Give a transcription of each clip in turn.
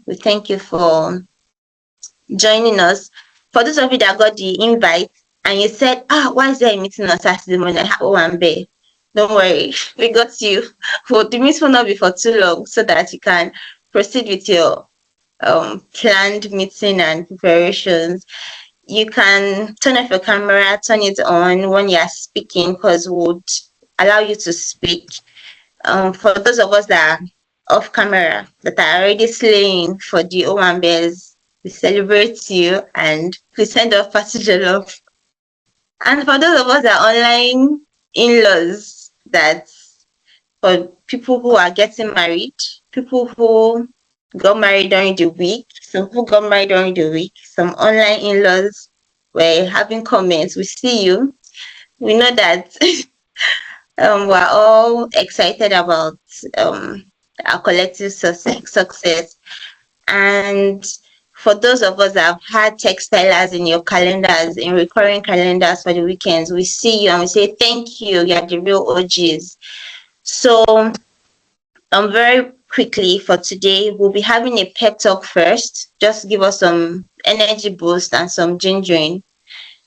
We thank you for joining us. For those of you that got the invite and you said, why is there a meeting on Saturday morning? Owambe. Don't worry, we got you. Well, the meeting will not be for too long so that you can proceed with your planned meeting and preparations. You can turn off your camera, turn it on when you're speaking, because it would allow you to speak. For those of us that are off camera, that are already slaying for the Owambes, we celebrate you and we send off passage love. And for those of us that are online in-laws, that's for people who are getting married, people who got married during the week, some who got married during the week, some online in-laws were having comments. We see you. We know that we're all excited about our collective success. And for those of us that have had Techstylers in your calendars, in recurring calendars for the weekends, we see you and we say thank you. You're the real OGs. So very quickly for today, we'll be having a pep talk first. Just give us some energy boost and some gingering.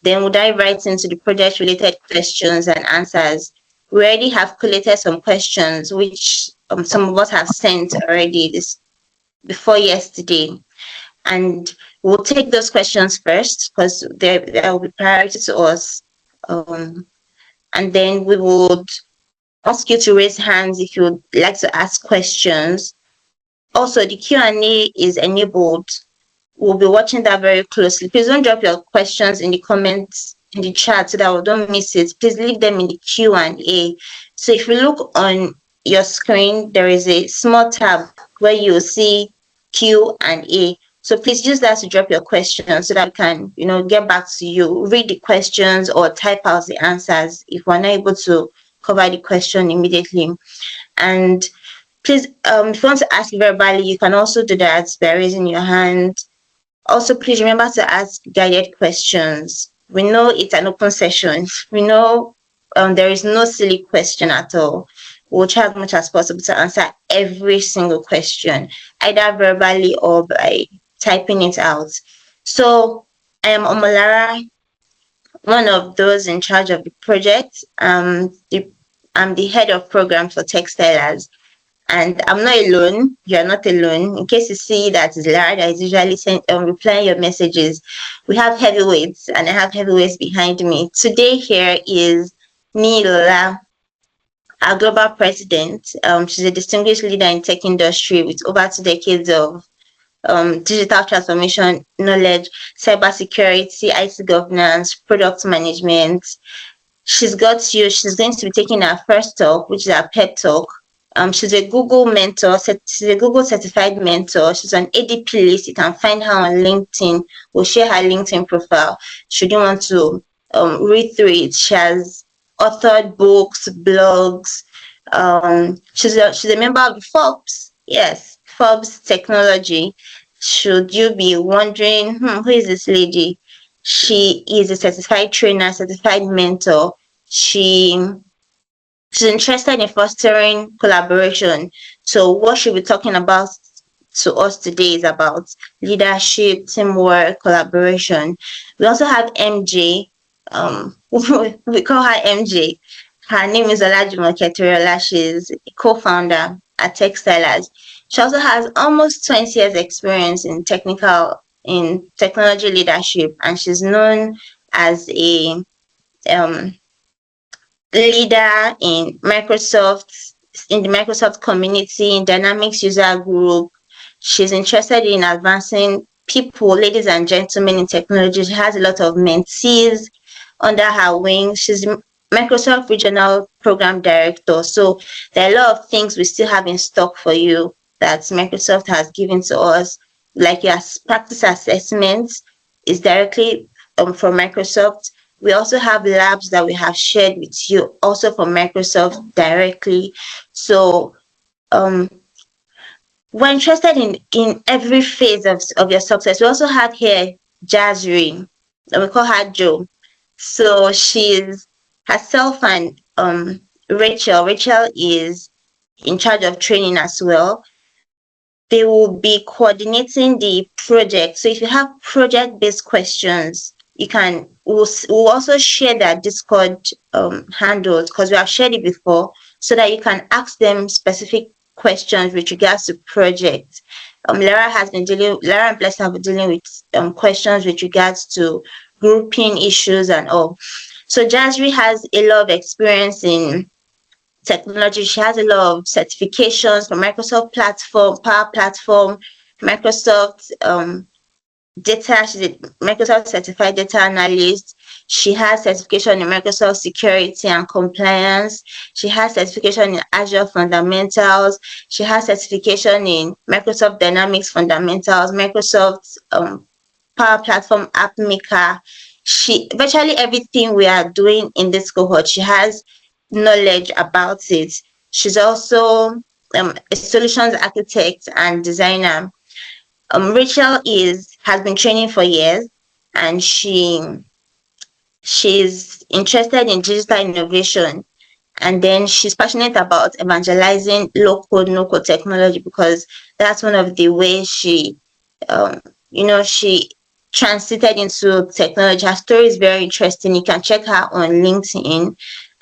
Then we'll dive right into the project related questions and answers. We already have collated some questions which some of us have sent already before yesterday. And we'll take those questions first because they will be priority to us. And then we would ask you to raise hands if you would like to ask questions. Also, the Q&A is enabled. We'll be watching that very closely. Please don't drop your questions in the comments in the chat so that we don't miss it. Please leave them in the Q&A. So if you look on your screen, there is a small tab where you'll see Q&A. So please use that to drop your questions so that we can, get back to you, read the questions or type out the answers if we're not able to cover the question immediately. And please, if you want to ask verbally, you can also do that by raising your hand. Also, please remember to ask guided questions. We know it's an open session. We know there is no silly question at all. We'll try as much as possible to answer every single question, either verbally or by typing it out. So I am Omolara, one of those in charge of the project. I'm the head of programs for Techstylers. And I'm not alone. You're not alone. In case you see that it's Lara that is usually replying your messages, we have heavyweights, and I have heavyweights behind me. Today here is Nilola, our global president. She's a distinguished leader in tech industry with over 2 decades of digital transformation knowledge, cybersecurity, IT governance, product management. She's going to be taking our first talk, which is our pep talk. She's a Google mentor. She's a Google certified mentor. She's on ADP list. You can find her on LinkedIn. We'll share her LinkedIn profile should you want to read through it. She has authored books, blogs. She's a member of Forbes. Yes, Forbes Technology. Should you be wondering, who is this lady? She is a certified trainer, certified mentor. She's interested in fostering collaboration. So what she'll be talking about to us today is about leadership, teamwork, collaboration. We also have MJ. We call her MJ. Her name is Olajumo Keturiola. She's a co-founder at Techstylers. She also has almost 20 years experience in technology leadership, and she's known as a leader in the Microsoft community, in Dynamics user group. She's interested in advancing people, ladies and gentlemen, in technology. She has a lot of mentees under her wing. She's Microsoft Regional Program Director. So there are a lot of things we still have in stock for you that Microsoft has given to us, like your practice assessments is directly from Microsoft. We also have labs that we have shared with you, also from Microsoft directly. So we're interested in every phase of your success. We also have here Jazri, and we call her Jo. So she's herself and Rachel. Rachel is in charge of training as well. they will be coordinating the project. So if you have project-based questions, we'll also share their Discord handles, because we have shared it before, so that you can ask them specific questions with regards to project. Lara and Bless have been dealing with questions with regards to grouping issues and all. So Jasri has a lot of experience in technology. She has a lot of certifications from Microsoft platform, Power Platform, Microsoft data. She's a Microsoft certified data analyst. She has certification in Microsoft security and compliance. She has certification in Azure fundamentals. She has certification in Microsoft Dynamics fundamentals, Microsoft Power Platform app maker. She virtually everything we are doing in this cohort, she has knowledge about it. She's also a solutions architect and designer. Rachel has been training for years, and she's interested in digital innovation, and then she's passionate about evangelizing low code, no code technology, because that's one of the ways um, she transited into technology. Her story is very interesting. You can check her on LinkedIn,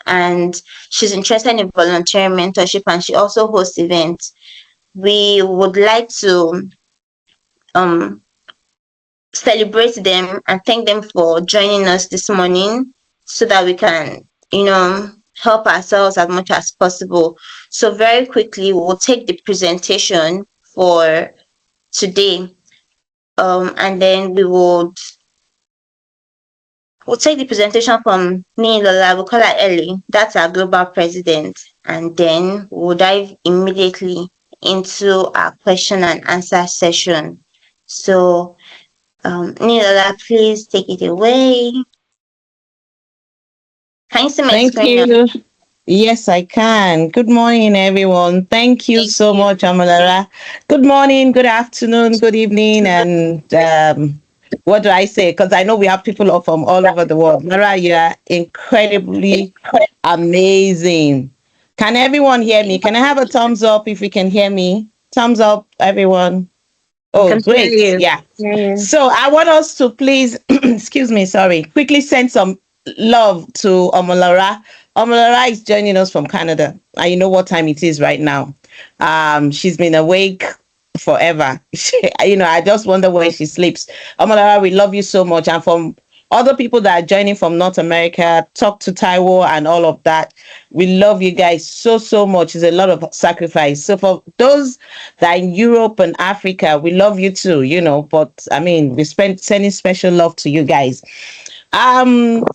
and she's interested in volunteering mentorship, and she also hosts events. We would like to um, celebrate them and thank them for joining us this morning, so that we can, help ourselves as much as possible. So very quickly, we'll take the presentation for today, and then we'll take the presentation from Nilola. We'll call her Ellie. That's our global president, and then we'll dive immediately into our question and answer session. So, Nilola, please take it away. Can you see my screen now? Thank you. Yes, I can. Good morning, everyone. Thank you Thank so you. much, Amalara. Good morning, good afternoon, good evening, and what do I say? Because I know we have people from all over the world. Mara, you are incredibly amazing. Can everyone hear me? Can I have a thumbs up if you can hear me? Thumbs up, everyone. I Oh, can hear great. you. Yeah. Yeah. So I want us to please, excuse me, sorry, quickly send some love to Omolara. Omolara is joining us from Canada. And you know what time it is right now. She's been awake forever. I just wonder when she sleeps. Omolara, we love you so much. And from other people that are joining from North America, talk to Taiwo and all of that. We love you guys so, so much. It's a lot of sacrifice. So for those that are in Europe and Africa, we love you too, but I mean, we sending special love to you guys.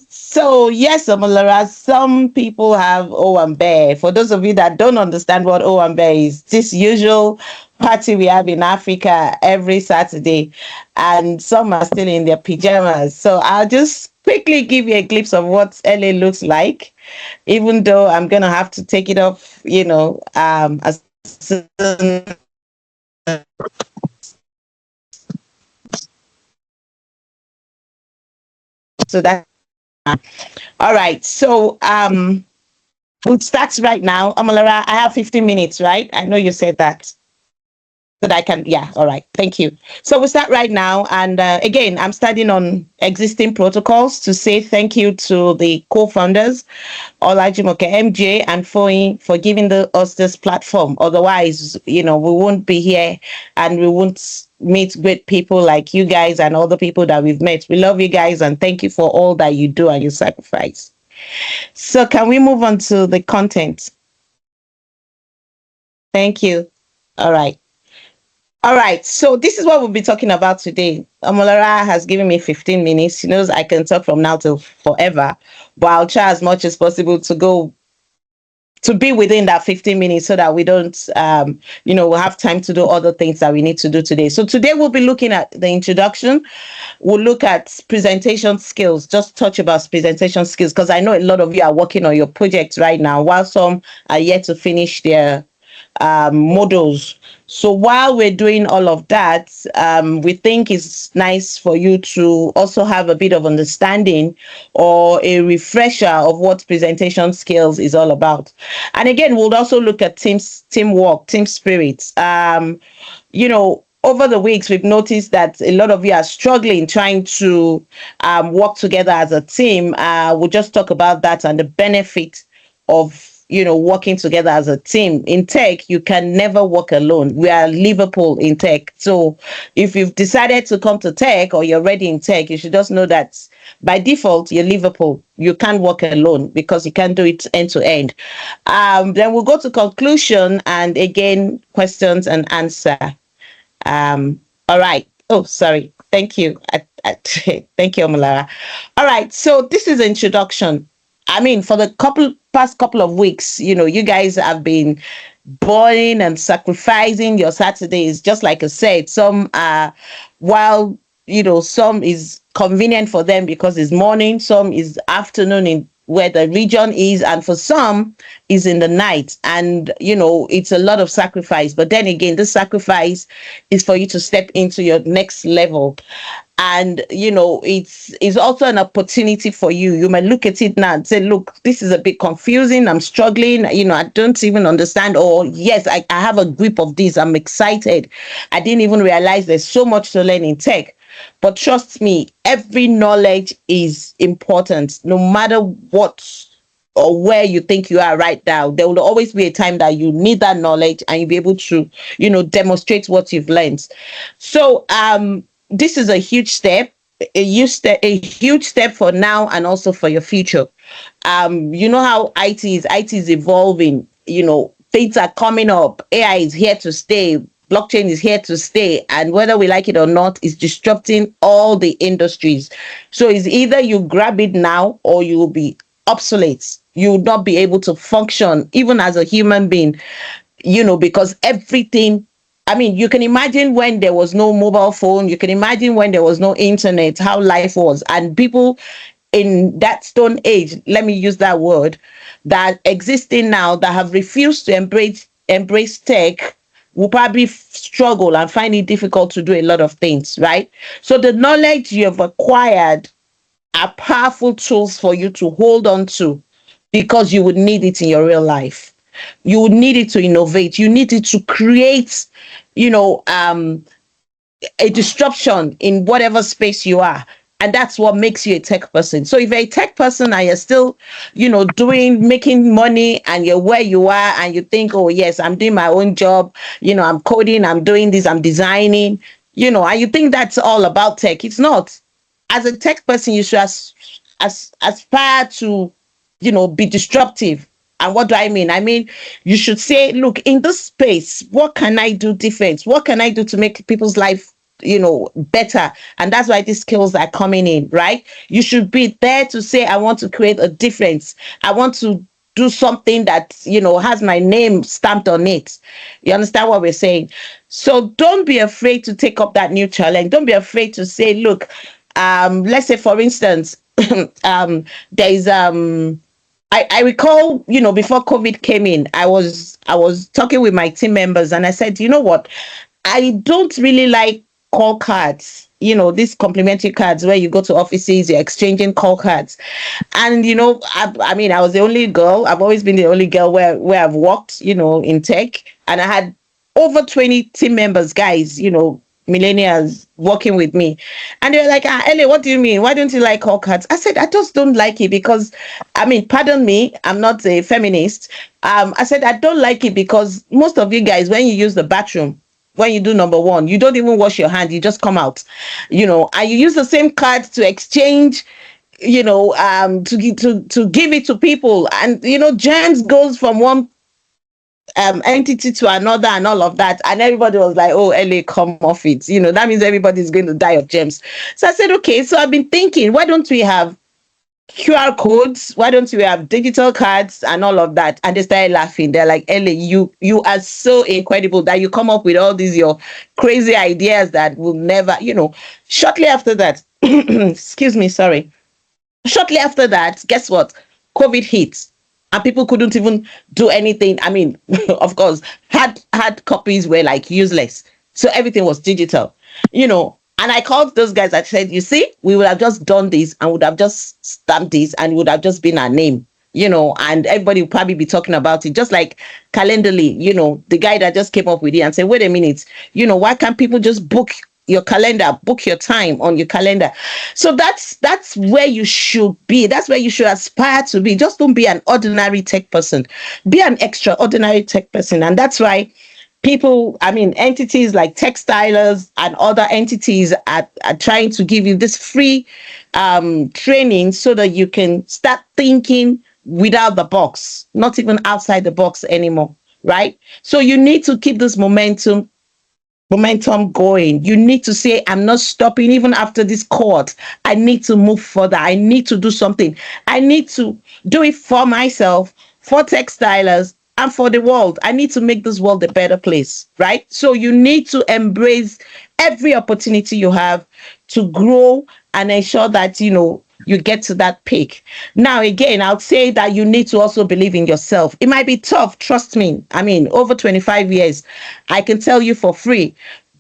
So yes, Omolara, some people have Owambe. For those of you that don't understand what Owambe is, this usual party we have in Africa every Saturday, and some are still in their pajamas. So I'll just quickly give you a glimpse of what LA looks like, even though I'm gonna have to take it off, as soon. So that all right. So we'll start right now. Amalara, I have 15 minutes, right? I know you said that. That I can, yeah, all right, thank you. So we'll start right now. And again, I'm starting on existing protocols to say thank you to the co-founders, Olajimoke MJ and Foyi, for giving us this platform. Otherwise, we won't be here and we won't meet great people like you guys and all the people that we've met. We love you guys and thank you for all that you do and your sacrifice. So can we move on to the content? Thank you. All right. All right, so this is what we'll be talking about today. Amolara has given me 15 minutes. She knows I can talk from now till forever, but I'll try as much as possible to be within that 15 minutes so that we don't, we'll have time to do other things that we need to do today. So today we'll be looking at the introduction. We'll look at presentation skills, just touch about presentation skills, because I know a lot of you are working on your projects right now, while some are yet to finish their models. So while we're doing all of that, we think it's nice for you to also have a bit of understanding or a refresher of what presentation skills is all about. And again, we'll also look at teamwork, team spirit. over the weeks, we've noticed that a lot of you are struggling trying to work together as a team. We'll just talk about that and the benefit of working together as a team. In tech, you can never work alone. We are Liverpool in tech. So if you've decided to come to tech or you're ready in tech, you should just know that by default, you're Liverpool. You can't work alone because you can't do it end to end. Then we'll go to conclusion and again, questions and answer. All right. Oh, sorry. Thank you. Thank you, Omalara. All right. So this is introduction. I mean, for the past couple of weeks, you guys have been burning and sacrificing your Saturdays, just like I said. Some while some is convenient for them because it's morning, some is afternoon in where the region is, and for some is in the night. And it's a lot of sacrifice, but then again, this sacrifice is for you to step into your next level. And it's also an opportunity for you. You might look at it now and say, look, this is a bit confusing, I'm struggling, I don't even understand, or yes, I have a grip of this, I'm excited, I didn't even realize there's so much to learn in tech. But trust me, every knowledge is important. No matter what or where you think you are right now, there will always be a time that you need that knowledge and you'll be able to, demonstrate what you've learned. So this is a huge step, a huge step for now and also for your future. You know how IT is evolving, things are coming up, AI is here to stay, blockchain is here to stay, and whether we like it or not, it's disrupting all the industries. So it's either you grab it now or you will be obsolete. You will not be able to function even as a human being, because everything, I mean, you can imagine when there was no mobile phone, you can imagine when there was no internet, how life was. And people in that stone age, let me use that word, that existing now, that have refused to embrace tech, will probably struggle and find it difficult to do a lot of things, right? So the knowledge you have acquired are powerful tools for you to hold on to because you would need it in your real life. You would need it to innovate. You need it to create, a disruption in whatever space you are. And that's what makes you a tech person. So if you're a tech person and you're still, making money and you're where you are and you think, oh, yes, I'm doing my own job, I'm coding, I'm doing this, I'm designing, and you think that's all about tech. It's not. As a tech person, you should aspire to, be disruptive. And what do I mean? I mean, you should say, look, in this space, what can I do different? What can I do to make people's life, better? And that's why these skills are coming in, right? You should be there to say, I want to create a difference. I want to do something that, has my name stamped on it. You understand what we're saying? So don't be afraid to take up that new challenge. Don't be afraid to say, look, let's say, for instance, there's I recall, before COVID came in, I was talking with my team members and I said, you know what, I don't really like call cards, these complimentary cards where you go to offices, you're exchanging call cards. And, I mean, I was the only girl. I've always been the only girl where I've worked, in tech. And I had over 20 team members, guys, millennials working with me. And they're like, Ellie, what do you mean? Why don't you like call cards? I said, I just don't like it because, I mean, pardon me, I'm not a feminist. I said, I don't like it because most of you guys, when you use the bathroom, when you do number one, you don't even wash your hands, you just come out, and you use the same card to exchange, to give it to people. And, germs goes from one entity to another and all of that, and everybody was like, oh, LA, come off it, that means everybody's going to die of germs. So I said, okay, so I've been thinking, why don't we have QR codes, why don't we have digital cards and all of that? And they started laughing. They're like, LA, you are so incredible that you come up with all these your crazy ideas that will never, shortly after that, excuse me, sorry, shortly after that, guess what? COVID hit and people couldn't even do anything. I mean, of course, hard copies were like useless. So everything was digital, And I called those guys. I said, you see, we would have just done this and would have just stamped this and would have just been our name. and everybody will probably be talking about it. Just like Calendly, the guy that just came up with it and said, wait a minute, why can't people just book your calendar, book your time on your calendar? So that's where you should be. That's where you should aspire to be. Just don't be an ordinary tech person. Be an extraordinary tech person. And that's why entities like Techstylers and other entities are trying to give you this free training so that you can start thinking without the box, not even outside the box anymore, right? So you need to keep this momentum going. You need to say, I'm not stopping even after this cohort. I need to move further. I need to do something. I need to do it for myself, for Techstylers, and for the world. I need to make this world a better place, right? So you need to embrace every opportunity you have to grow and ensure that, you get to that peak. Now, again, I would say that you need to also believe in yourself. It might be tough, trust me. Over 25 years, I can tell you for free.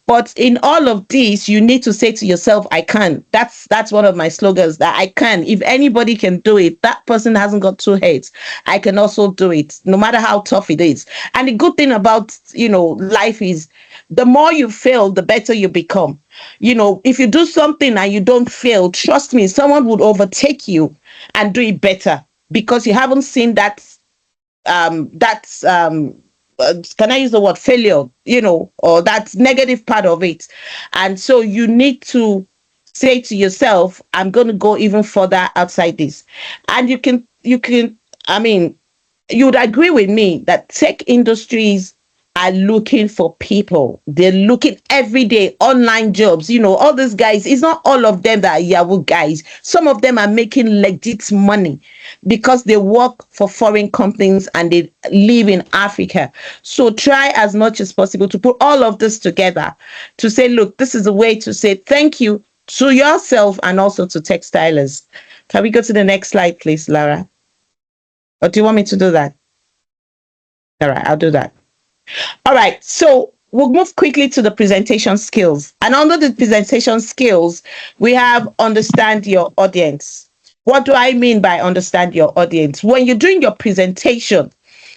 But in all of this, you need to say to yourself, I can. That's one of my slogans, that I can. If anybody can do it, that person hasn't got two heads. I can also do it, no matter how tough it is. And the good thing about, life is the more you fail, the better you become. If you do something and you don't fail, trust me, someone would overtake you and do it better, because you haven't seen that's can I use the word failure, or that negative part of it. And so you need to say to yourself, I'm going to go even further outside this. And you would agree with me that tech industries are looking for people. They're looking every day, online jobs. All these guys, it's not all of them that are Yahoo guys. Some of them are making legit money because they work for foreign companies and they live in Africa. So try as much as possible to put all of this together to say, look, this is a way to say thank you to yourself and also to Techstylers. Can we go to the next slide, please, Lara? Or do you want me to do that? All right, I'll do that. All right, so we'll move quickly to the presentation skills. And under the presentation skills, we have understand your audience. What do I mean by understand your audience? When you're doing your presentation,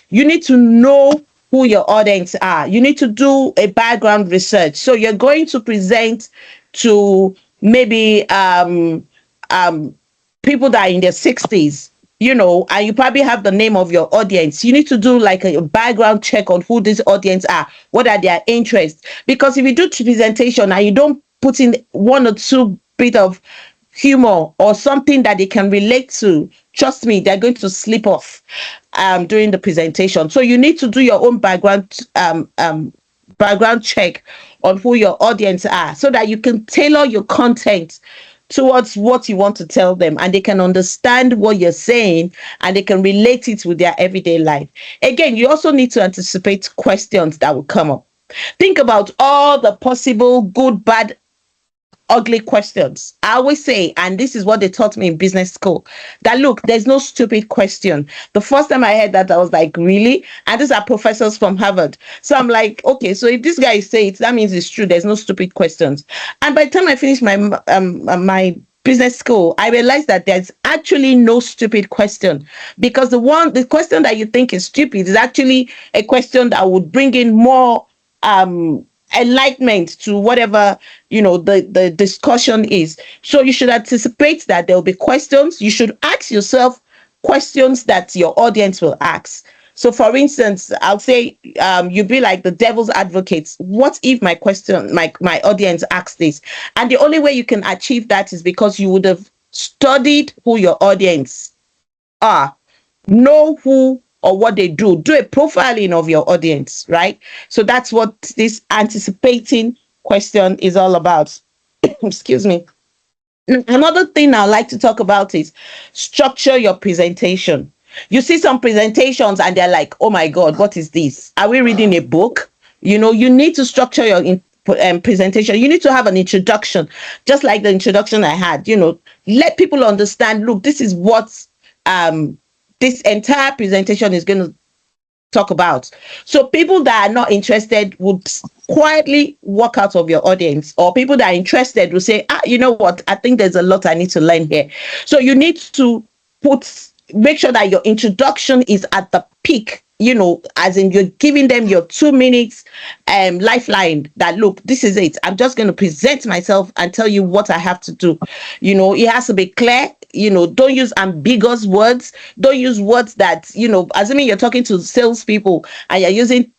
you need to know who your audience are. You need to do a background research. So you're going to present to maybe people that are in their 60s, and you probably have the name of your audience. You need to do like a background check on who this audience are, what are their interests. Because if you do presentation and you don't put in one or two bit of humor or something that they can relate to, trust me, they're going to slip off during the presentation. So you need to do your own background check on who your audience are, so that you can tailor your content towards what you want to tell them, and they can understand what you're saying and they can relate it with their everyday life. Again, you also need to anticipate questions that will come up. Think about all the possible good, bad, ugly questions. I always say, and this is what they taught me in business school, that look, there's no stupid question. The first time I heard that, I was like, really? And these are professors from Harvard. So I'm like, okay, so if this guy say it, that means it's true. There's no stupid questions. And by the time I finished my business school, I realized that there's actually no stupid question, because the question that you think is stupid is actually a question that would bring in more enlightenment to whatever the discussion is. So you should anticipate that there will be questions. You should ask yourself questions that your audience will ask. So for instance, I'll say you be like the devil's advocate. What if my audience asks this? And the only way you can achieve that is because you would have studied who your audience are, know who or what they do a profiling of your audience, right? So that's what this anticipating question is all about. Excuse me. Another thing I like to talk about is structure your presentation. You see some presentations and they're like, oh my God, what is this? Are we reading a book? You need to structure your presentation. You need to have an introduction, just like the introduction I had. Let people understand, look, this is what this entire presentation is going to talk about. So people that are not interested would quietly walk out of your audience, or people that are interested will say, you know what, I think there's a lot I need to learn here. So you need to put make sure that your introduction is at the peak, as in you're giving them your 2 minutes lifeline that, look, this is it. I'm just going to present myself and tell you what I have to do. It has to be clear. Don't use ambiguous words. Don't use words that, assuming you're talking to salespeople and you're using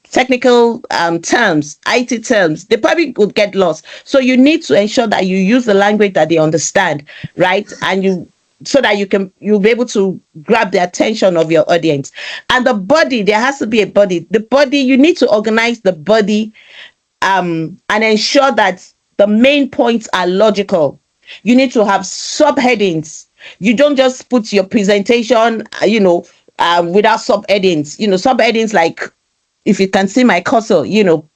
technical terms, IT terms, they probably would get lost. So you need to ensure that you use the language that they understand, right? And so that you'll be able to grab the attention of your audience. And the body, there has to be a body. The body, you need to organize the body and ensure that the main points are logical. You need to have subheadings. You don't just put your presentation, without subheadings. Subheadings like, if you can see my cursor,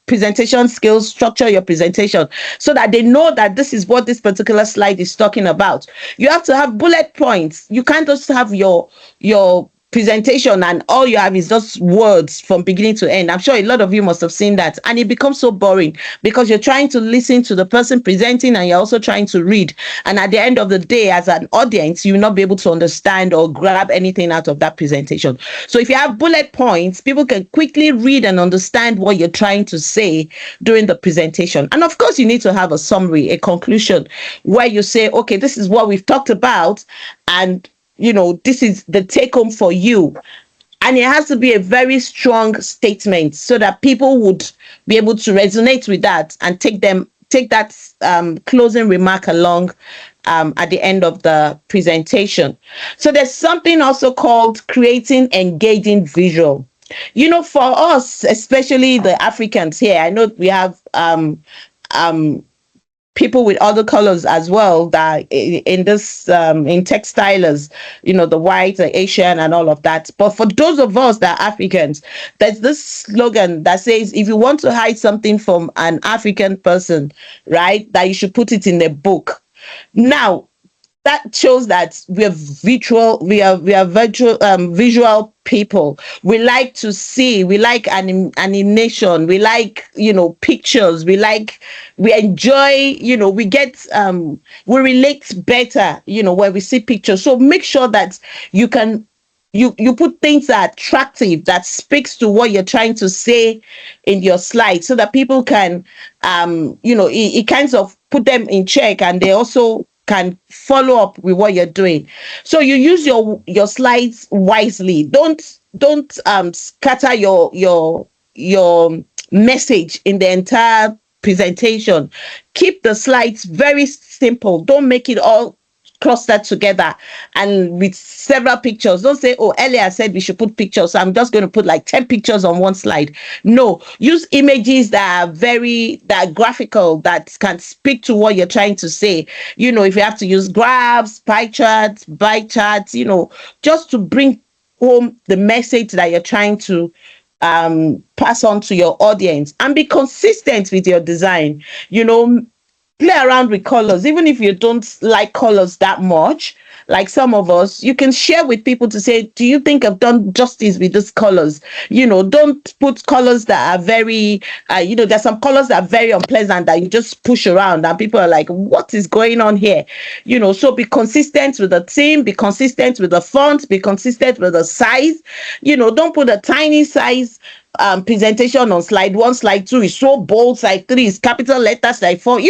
presentation skills, structure your presentation so that they know that this is what this particular slide is talking about. You have to have bullet points. You can't just have your presentation and all you have is just words from beginning to end. I'm sure a lot of you must have seen that, and it becomes so boring because you're trying to listen to the person presenting and you're also trying to read, and at the end of the day, as an audience, you'll not be able to understand or grab anything out of that presentation. So if you have bullet points, people can quickly read and understand what you're trying to say during the presentation. And of course, you need to have a summary, a conclusion, where you say, okay, this is what we've talked about, and this is the take home for you. And it has to be a very strong statement so that people would be able to resonate with that and take that closing remark along at the end of the presentation. So there's something also called creating engaging visual. For us, especially the Africans here, I know we have people with other colors as well that in this in Techstylers, the white, the Asian and all of that. But for those of us that are Africans, there's this slogan that says, if you want to hide something from an African person, right, that you should put it in a book. Now, that shows that we are visual people. We like to see, we like animation, we like pictures, we enjoy, we get we relate better when we see pictures. So make sure that you can you put things that are attractive, that speaks to what you're trying to say in your slide, so that people can it kinds of put them in check, and they also can follow up with what you're doing. So you use your slides wisely. Don't scatter your message in the entire presentation. Keep the slides very simple. Don't make it all clustered together and with several pictures. Don't say, oh, earlier I said we should put pictures, so I'm just going to put like 10 pictures on one slide. No, use images that are graphical, that can speak to what you're trying to say. If you have to use graphs, pie charts, just to bring home the message that you're trying to pass on to your audience. And be consistent with your design. Play around with colors, even if you don't like colors that much. Like some of us, you can share with people to say, do you think I've done justice with these colors? Don't put colors that are very there's some colors that are very unpleasant that you just push around and people are like, what is going on here? So be consistent with the theme, be consistent with the font, be consistent with the size. Don't put a tiny size presentation on slide 1. Slide 2 is so bold, slide 3 is capital letters, slide 4,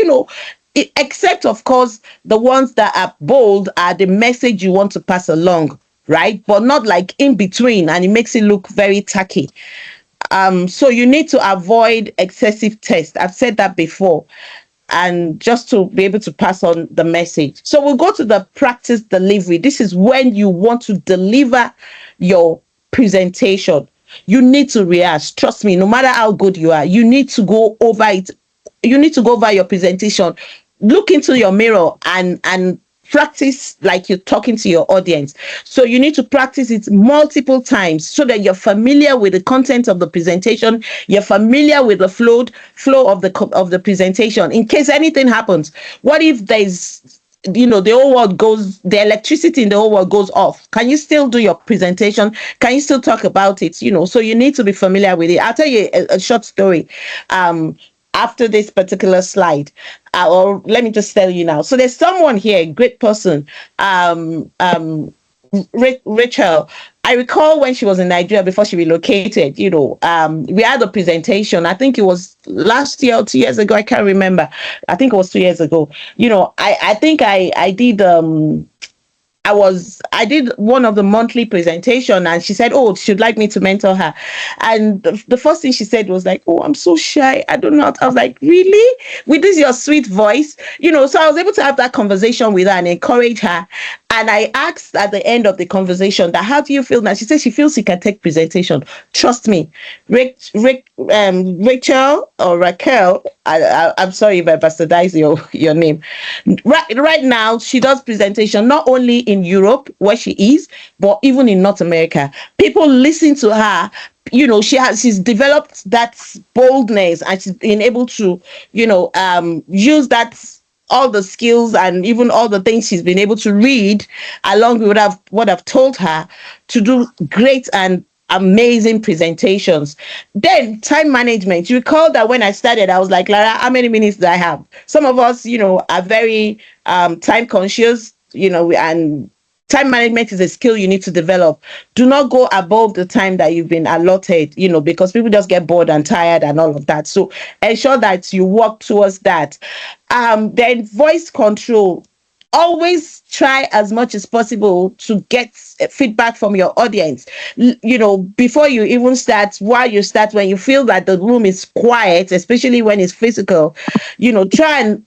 except of course the ones that are bold are the message you want to pass along, right? But not like in between, and it makes it look very tacky. So you need to avoid excessive text. I've said that before, and just to be able to pass on the message. So we'll go to the practice delivery. This is when you want to deliver your presentation. You need to rehearse. Trust me, no matter how good you are, you need to go over it. You need to go over your presentation. Look into your mirror and practice like you're talking to your audience. So you need to practice it multiple times so that you're familiar with the content of the presentation. You're familiar with the flow of the presentation. In case anything happens, what if there's the electricity in the whole world goes off? Can you still do your presentation? Can you still talk about it? So you need to be familiar with it. I'll tell you a short story after this particular slide, or let me just tell you now. So there's someone here, great person, Rachel, I recall when she was in Nigeria before she relocated, we had a presentation. I think it was last year or 2 years ago. I can't remember. I think it was 2 years ago. I think I did I did one of the monthly presentation, and she said, oh, she'd like me to mentor her. And the first thing she said was like, oh, I'm so shy. I don't know. I was like, really? With this your sweet voice? So I was able to have that conversation with her and encourage her. And I asked at the end of the conversation that, how do you feel now? She said she feels she can take presentation. Trust me, Rachel or Raquel, I'm sorry if I bastardize your name. Right now, she does presentation not only in Europe where she is, but even in North America. People listen to her. She's developed that boldness, and she's been able to, use that, all the skills and even all the things she's been able to read along with what I've told her, to do great and amazing presentations. Then time management. You recall that when I started, I was like, Lara, how many minutes do I have? Some of us, are very time conscious, and time management is a skill you need to develop. Do not go above the time that you've been allotted, because people just get bored and tired and all of that. So ensure that you work towards that. Then voice control. Always try as much as possible to get feedback from your audience. Before you even start, while you start, when you feel that the room is quiet, especially when it's physical, try and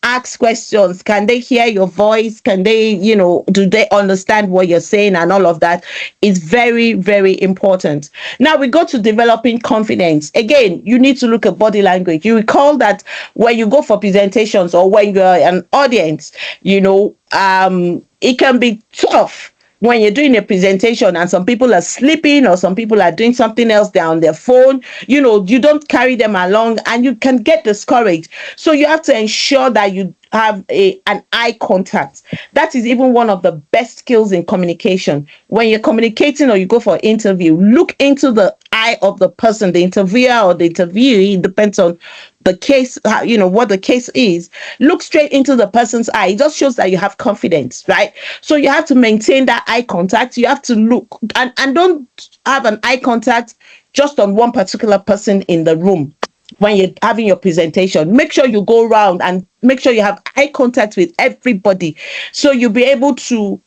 ask questions. Can they hear your voice? Can they, do they understand what you're saying? And all of that is very, very important. Now we go to developing confidence. Again, you need to look at body language. You recall that when you go for presentations or when you're an audience, it can be tough when you're doing a presentation and some people are sleeping or some people are doing something else, they're on their phone, you don't carry them along and you can get discouraged. So you have to ensure that you have an eye contact. That is even one of the best skills in communication. When you're communicating or you go for an interview, look into the eye of the person, the interviewer or the interviewee. It depends on the case, what the case is. Look straight into the person's eye. It just shows that you have confidence, right? So you have to maintain that eye contact. You have to look and don't have an eye contact just on one particular person in the room. When you're having your presentation, make sure you go around and make sure you have eye contact with everybody, so you'll be able to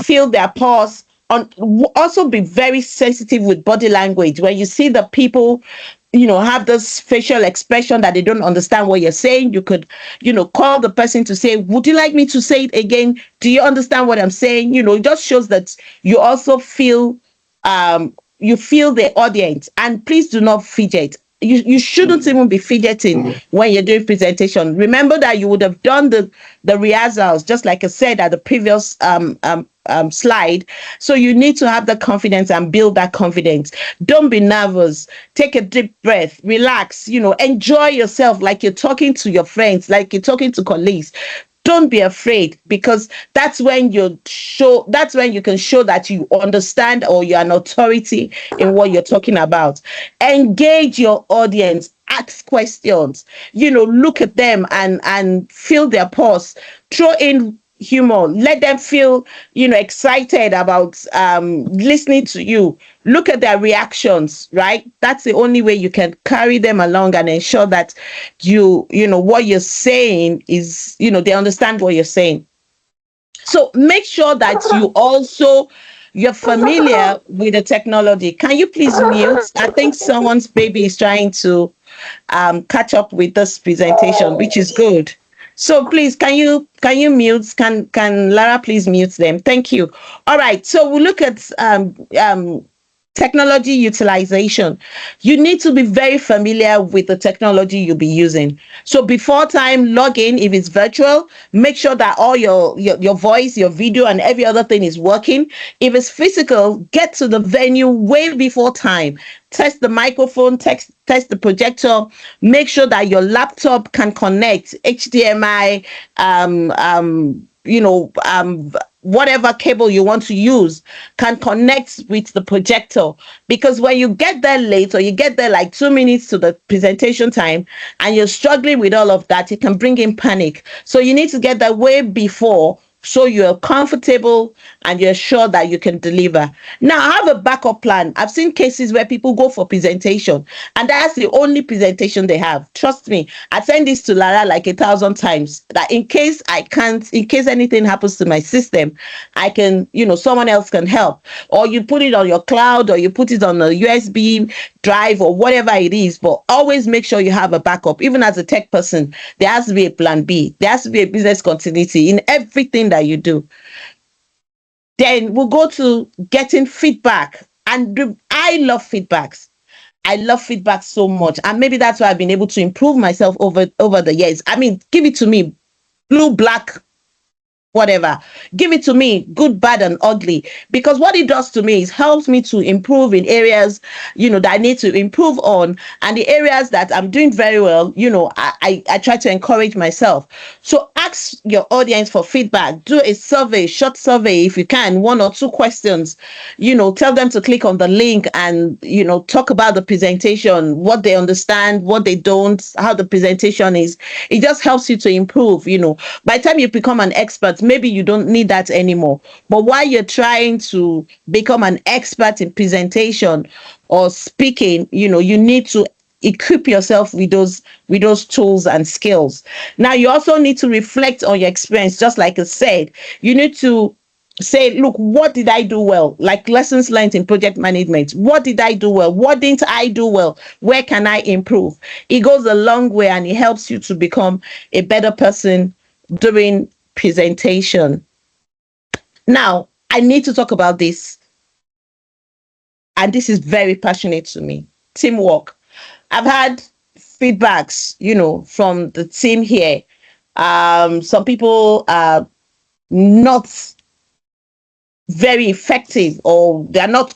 feel their pulse. Also be very sensitive with body language. When you see the people have this facial expression that they don't understand what you're saying, you could call the person to say, would you like me to say it again? Do you understand what I'm saying? It just shows that you also feel the audience. And please do not fidget. You shouldn't even be fidgeting when you're doing presentation. Remember that you would have done the rehearsals, just like I said at the previous slide. So you need to have the confidence and build that confidence. Don't be nervous. Take a deep breath, relax, enjoy yourself like you're talking to your friends, like you're talking to colleagues. Don't be afraid, because that's when you can show that you understand or you're an authority in what you're talking about. Engage your audience, ask questions, look at them and feel their pulse. Throw in humor, let them feel excited about listening to you. Look at their reactions, right? That's the only way you can carry them along and ensure that what you're saying is, they understand what you're saying. So make sure that you're familiar with the technology. Can you please mute? I think someone's baby is trying to catch up with this presentation, which is good. So please, can you mute? Can Lara please mute them? Thank you. All right. So we'll look at technology utilization. You need to be very familiar with the technology you'll be using. So before time, log in. If it's virtual, make sure that all your voice, your video, and every other thing is working. If it's physical, get to the venue way before time. Test the microphone, test the projector. Make sure that your laptop can connect HDMI, whatever cable you want to use can connect with the projector. Because when you get there late or you get there like 2 minutes to the presentation time and you're struggling with all of that, it can bring in panic. So you need to get there way before so you're comfortable and you're sure that you can deliver. Now, have a backup plan. I've seen cases where people go for presentation and that's the only presentation they have. Trust me, I send this to Lara like 1,000 times, that in case I can't, in case anything happens to my system, I can, someone else can help. Or you put it on your cloud, or you put it on a USB drive, or whatever it is. But always make sure you have a backup. Even as a tech person, there has to be a plan B. There has to be a business continuity in everything that you do. Then we'll go to getting feedback. And I love feedbacks. I love feedback so much. And maybe that's why I've been able to improve myself over the years. I mean, give it to me, blue, black, whatever. Give it to me, good, bad, and ugly. Because what it does to me is helps me to improve in areas, that I need to improve on. And the areas that I'm doing very well, I try to encourage myself. So ask your audience for feedback. Do a survey, short survey if you can, 1 or 2 questions. Tell them to click on the link and, talk about the presentation, what they understand, what they don't, how the presentation is. It just helps you to improve. By the time you become an expert, maybe you don't need that anymore. But while you're trying to become an expert in presentation or speaking, you need to equip yourself with those tools and skills. Now, you also need to reflect on your experience. Just like I said, you need to say, look, what did I do well? Like lessons learned in project management. What did I do well? What didn't I do well? Where can I improve? It goes a long way and it helps you to become a better person during presentation. Now, I need to talk about this, and this is very passionate to me. Teamwork. I've had feedbacks, from the team here. Some people are not very effective, or they're not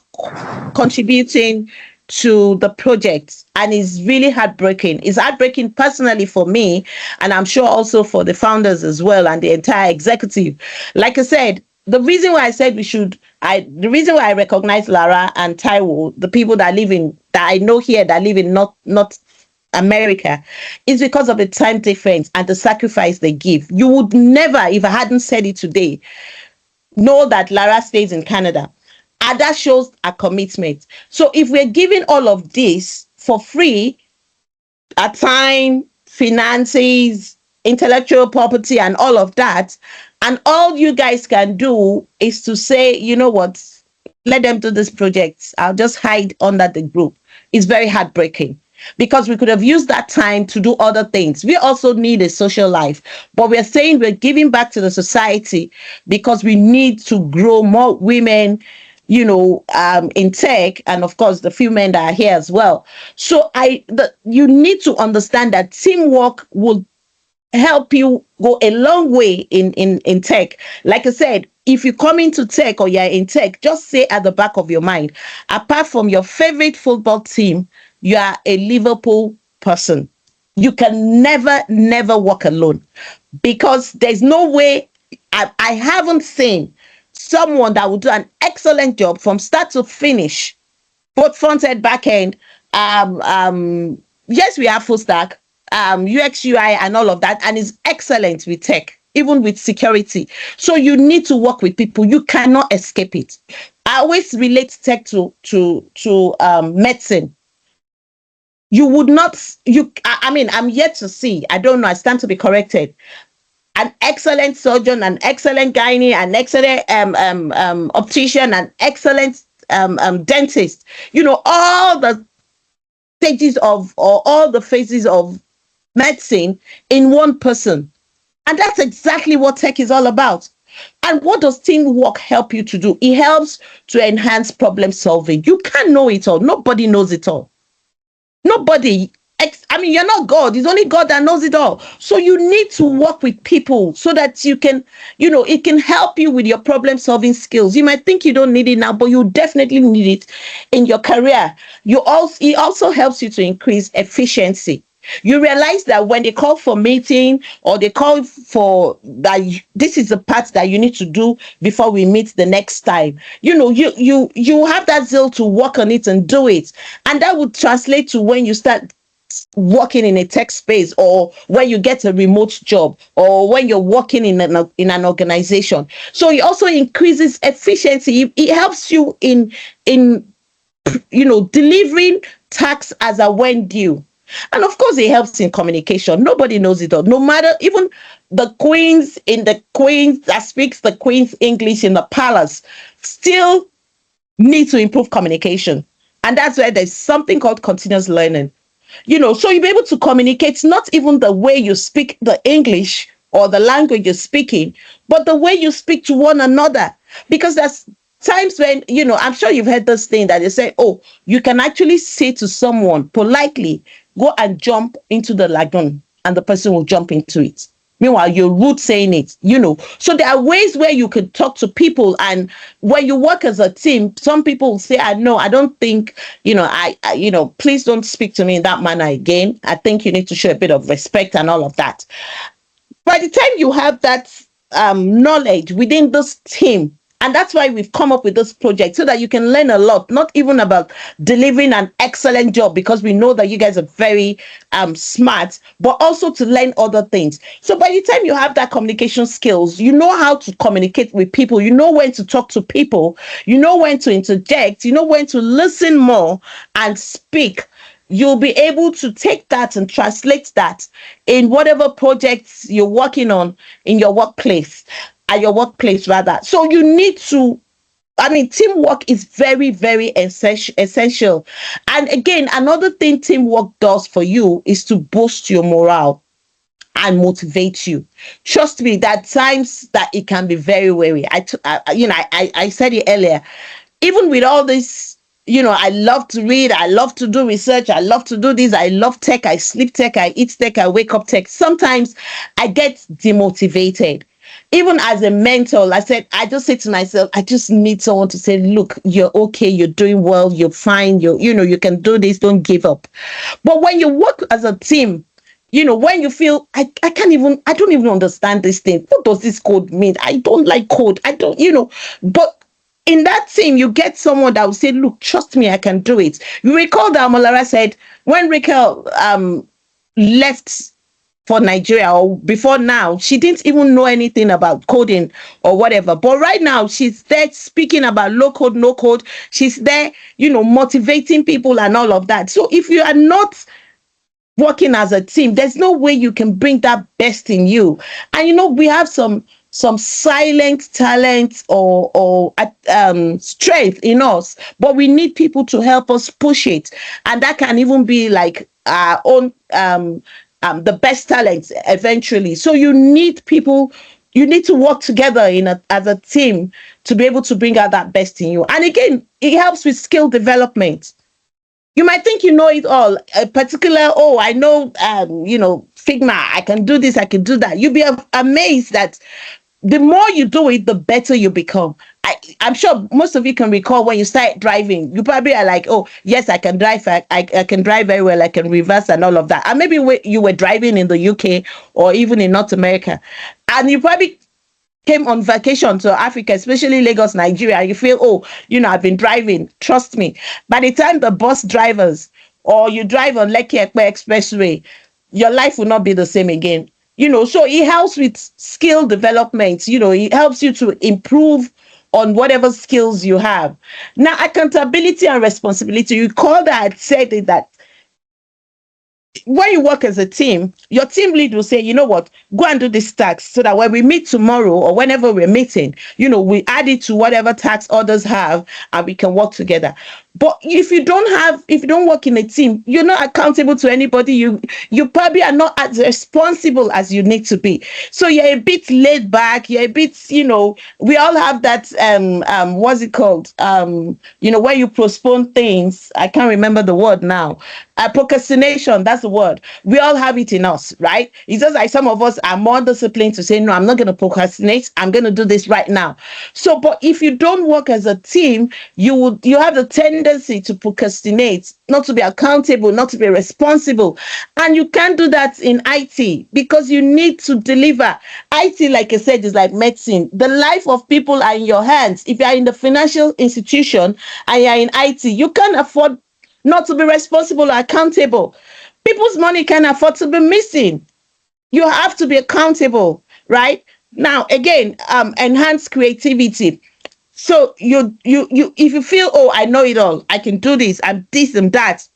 contributing to the project, and it's really heartbreaking. It's heartbreaking personally for me, and I'm sure also for the founders as well and the entire executive. Like I said, the reason why the reason why I recognize Lara and Taiwo, the people that I know here that live in not America, is because of the time difference and the sacrifice they give. You would never, if I hadn't said it today, know that Lara stays in Canada. And that shows a commitment. So if we're giving all of this for free, our time, finances, intellectual property, and all of that, and all you guys can do is to say, you know what, let them do this project. I'll just hide under the group. It's very heartbreaking, because we could have used that time to do other things. We also need a social life, but we're saying we're giving back to the society because we need to grow more women, in tech, and of course the few men that are here as well. So you need to understand that teamwork will help you go a long way in tech. Like I said, if you come into tech or you're in tech, just say at the back of your mind, apart from your favorite football team, you are a Liverpool person. You can never work alone, because there's no way. I haven't seen someone that will do an excellent job from start to finish, both front end, back end. Yes, we have full stack, UX, UI, and all of that, and is excellent with tech, even with security. So you need to work with people. You cannot escape it. I always relate tech to medicine. You would not. I mean, I'm yet to see. I don't know. I stand to be corrected. An excellent surgeon, an excellent gynae, an excellent optician, an excellent dentist. All the stages of, or all the phases of medicine in one person. And that's exactly what tech is all about. And what does teamwork help you to do? It helps to enhance problem solving. You can't know it all. Nobody knows it all. Nobody. I mean, you're not God. It's only God that knows it all. So you need to work with people so that you can, it can help you with your problem solving skills. You might think you don't need it now, but you definitely need it in your career. It also helps you to increase efficiency. You realize that when they call for meeting, or they call for that, this is the part that you need to do before we meet the next time. You have that zeal to work on it and do it, and that would translate to when you start working in a tech space, or when you get a remote job, or when you're working in an organization. So it also increases efficiency. It helps you in delivering tasks as a when due. And of course, it helps in communication. Nobody knows it all. No matter, even the queens that speaks the queen's English in the palace still need to improve communication. And that's where there's something called continuous learning. So you'll be able to communicate not even the way you speak the English or the language you're speaking, but the way you speak to one another. Because there's times when, I'm sure you've heard this thing that they say, oh, you can actually say to someone politely, go and jump into the lagoon, and the person will jump into it. Meanwhile, you're rude saying it. So there are ways where you can talk to people. And when you work as a team, some people will say, I don't think, please don't speak to me in that manner again. I think you need to show a bit of respect and all of that. By the time you have that knowledge within this team, and that's why we've come up with this project, so that you can learn a lot, not even about delivering an excellent job, because we know that you guys are very smart, but also to learn other things. So by the time you have that communication skills, you know how to communicate with people, you know when to talk to people, you know when to interject, you know when to listen more and speak. You'll be able to take that and translate that in whatever projects you're working on in your workplace, at your workplace rather. So you need to, teamwork is very, very essential. And again, another thing teamwork does for you is to boost your morale and motivate you. Trust me, there are times that it can be very weary. I said it earlier. Even with all this, I love to read, I love to do research, I love to do this, I love tech, I sleep tech, I eat tech, I wake up tech. Sometimes I get demotivated. Even as a mentor, I just say to myself, I just need someone to say, look, you're okay, you're doing well, you're fine, you can do this, don't give up. But when you work as a team, when you feel, I don't even understand this thing. What does this code mean? I don't like code. I don't, but in that team, you get someone that will say, look, trust me, I can do it. You recall that Molara said, when Raquel left for Nigeria, or before now, she didn't even know anything about coding or whatever. But right now, she's there speaking about low code, no code. She's there, motivating people and all of that. So if you are not working as a team, there's no way you can bring that best in you. And we have some silent talent or strength in us, but we need people to help us push it. And that can even be like our own the best talents eventually. So you need people. You need to work together as a team to be able to bring out that best in you. And again, it helps with skill development. You might think you know it all. A particular, I know, Figma, I can do this, I can do that. You'll be amazed that the more you do it, the better you become. I'm sure most of you can recall when you start driving, you probably are like, oh, yes, I can drive. I can drive very well. I can reverse and all of that. And maybe you were driving in the UK or even in North America, and you probably came on vacation to Africa, especially Lagos, Nigeria, you feel, I've been driving. Trust me, by the time the bus drivers or you drive on Lekki Ekpe Expressway, your life will not be the same again. So it helps with skill development. It helps you to improve on whatever skills you have. Now, accountability and responsibility, you call that, said it, that when you work as a team, your team lead will say, you know what, go and do this task, so that when we meet tomorrow or whenever we're meeting, we add it to whatever task others have and we can work together. But if you don't work in a team, you're not accountable to anybody. You probably are not as responsible as you need to be. So you're a bit laid back. You're a bit, we all have that, what's it called? When you postpone things, I can't remember the word now. Procrastination, that's the word. We all have it in us, right? It's just like some of us are more disciplined to say, no, I'm not going to procrastinate. I'm going to do this right now. So, but if you don't work as a team, you have the tendency to procrastinate, not to be accountable, not to be responsible. And you can't do that in IT, because you need to deliver. IT, like I said, is like medicine. The life of people are in your hands. If you are in the financial institution and you are in IT, you can't afford not to be responsible or accountable. People's money can afford to be missing. You have to be accountable, right? Now, again, enhance creativity. So you if you feel, oh, I know it all, I can do this, I'm this and that.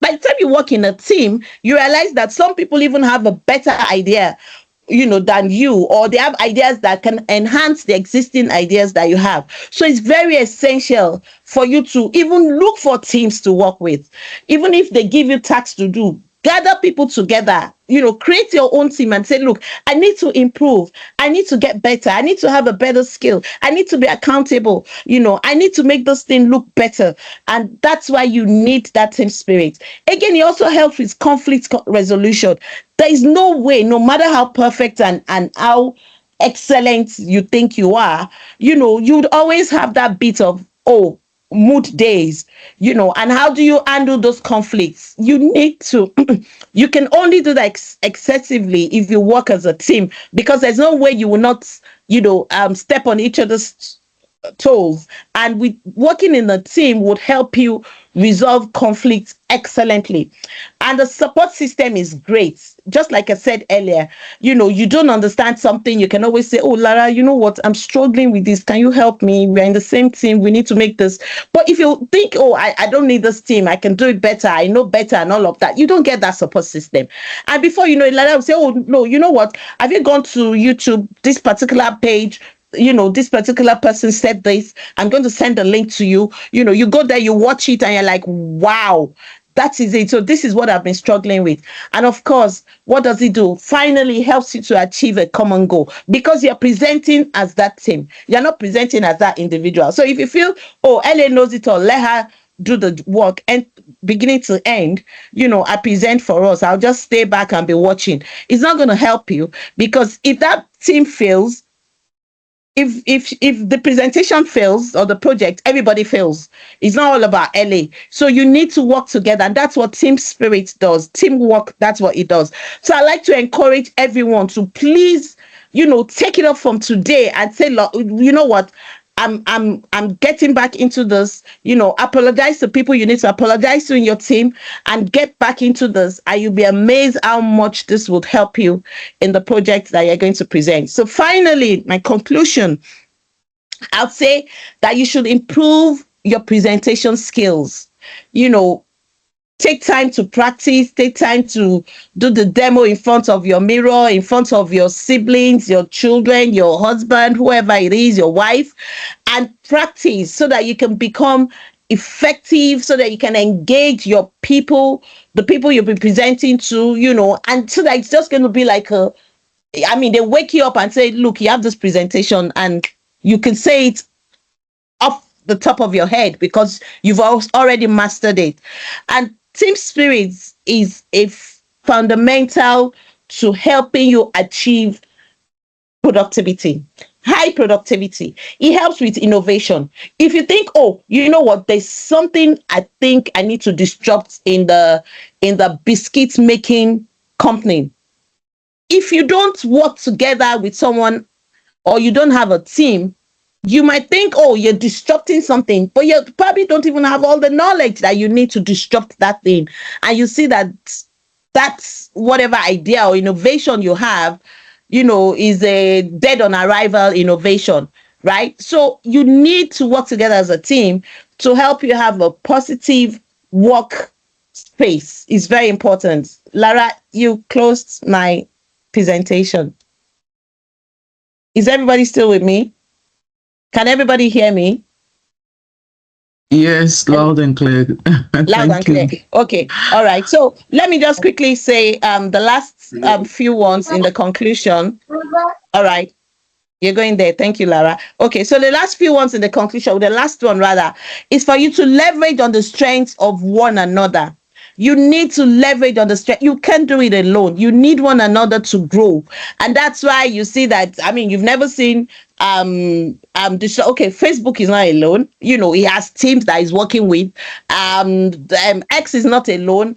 By the time you work in a team, you realize that some people even have a better idea, than you, or they have ideas that can enhance the existing ideas that you have. So it's very essential for you to even look for teams to work with. Even if they give you tasks to do, gather people together, create your own team and say, look, I need to improve, I need to get better, I need to have a better skill, I need to be accountable, I need to make this thing look better. And that's why you need that team spirit. Again, it also helps with conflict resolution. There is no way, no matter how perfect and how excellent you think you are, you'd always have that bit of, oh, mood days, and how do you handle those conflicts? You need to, you can only do that excessively if you work as a team, because there's no way you will not, step on each other's tools. And with working in a team would help you resolve conflicts excellently. And the support system is great. Just like I said earlier, you don't understand something, you can always say, oh, Lara, you know what, I'm struggling with this, can you help me? We're in the same team, we need to make this. But if you think, oh, I don't need this team, I can do it better, I know better, and all of that, you don't get that support system. And before you know it, Lara will say, oh no, you know what, have you gone to YouTube, this particular page, this particular person said this, I'm going to send a link to you. You go there, you watch it, and you're like, wow, that is it. So this is what I've been struggling with. And of course, what does it do? Finally, it helps you to achieve a common goal, because you're presenting as that team. You're not presenting as that individual. So if you feel, oh, LA knows it all, let her do the work, and beginning to end, I present for us, I'll just stay back and be watching. It's not going to help you, because if that team fails, if the presentation fails or the project, everybody fails. It's not all about LA. So you need to work together, and that's what team spirit does. Teamwork, that's what it does. So I like to encourage everyone to please, take it up from today and say, look, you know what? I'm getting back into this, apologize to people you need to apologize to in your team, and get back into this, and you'll be amazed how much this would help you in the project that you're going to present. So finally, my conclusion, I'll say that you should improve your presentation skills. Take time to practice, take time to do the demo in front of your mirror, in front of your siblings, your children, your husband, whoever it is, your wife, and practice so that you can become effective, so that you can engage your people, the people you'll be presenting to, and so that it's just going to be like they wake you up and say, look, you have this presentation, and you can say it off the top of your head because you've already mastered it. And team spirit is a fundamental to helping you achieve productivity, high productivity. It helps with innovation. If you think, oh, you know what, there's something I think I need to disrupt in the biscuit making company. If you don't work together with someone, or you don't have a team, you might think, oh, you're disrupting something, but you probably don't even have all the knowledge that you need to disrupt that thing. And you see that that's whatever idea or innovation you have, is a dead on arrival innovation, right? So you need to work together as a team to help you have a positive work space. It's very important. Lara, you closed my presentation. Is everybody still with me? Can everybody hear me? Yes, loud and clear. Loud and clear. Okay. All right. So let me just quickly say the last few ones in the conclusion. All right. You're going there. Thank you, Lara. Okay. So the last few ones in the conclusion, the last one rather, is for you to leverage on the strengths of one another. You need to leverage on the strength. You can't do it alone. You need one another to grow. And that's why you see that, you've never seen Facebook is not alone. He has teams that he's working with. X is not alone.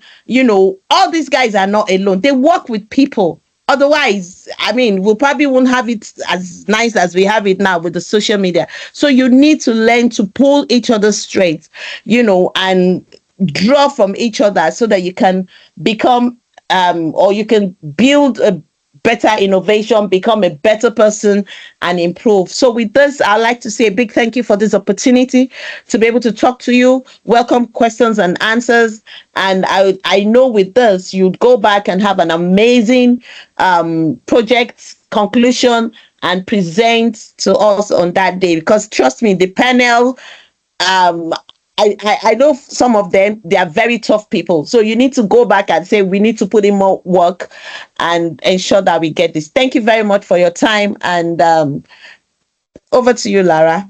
All these guys are not alone. They work with people. Otherwise, we probably won't have it as nice as we have it now with the social media. So you need to learn to pull each other straight, and draw from each other so that you can become or you can build a better innovation, become a better person and improve. So with this, I'd like to say a big thank you for this opportunity to be able to talk to you, welcome questions and answers. And I know with this, you'd go back and have an amazing project conclusion and present to us on that day, because trust me, the panel, um I know some of them, they are very tough people. So you need to go back and say we need to put in more work and ensure that we get this. Thank you very much for your time. And over to you, Lara.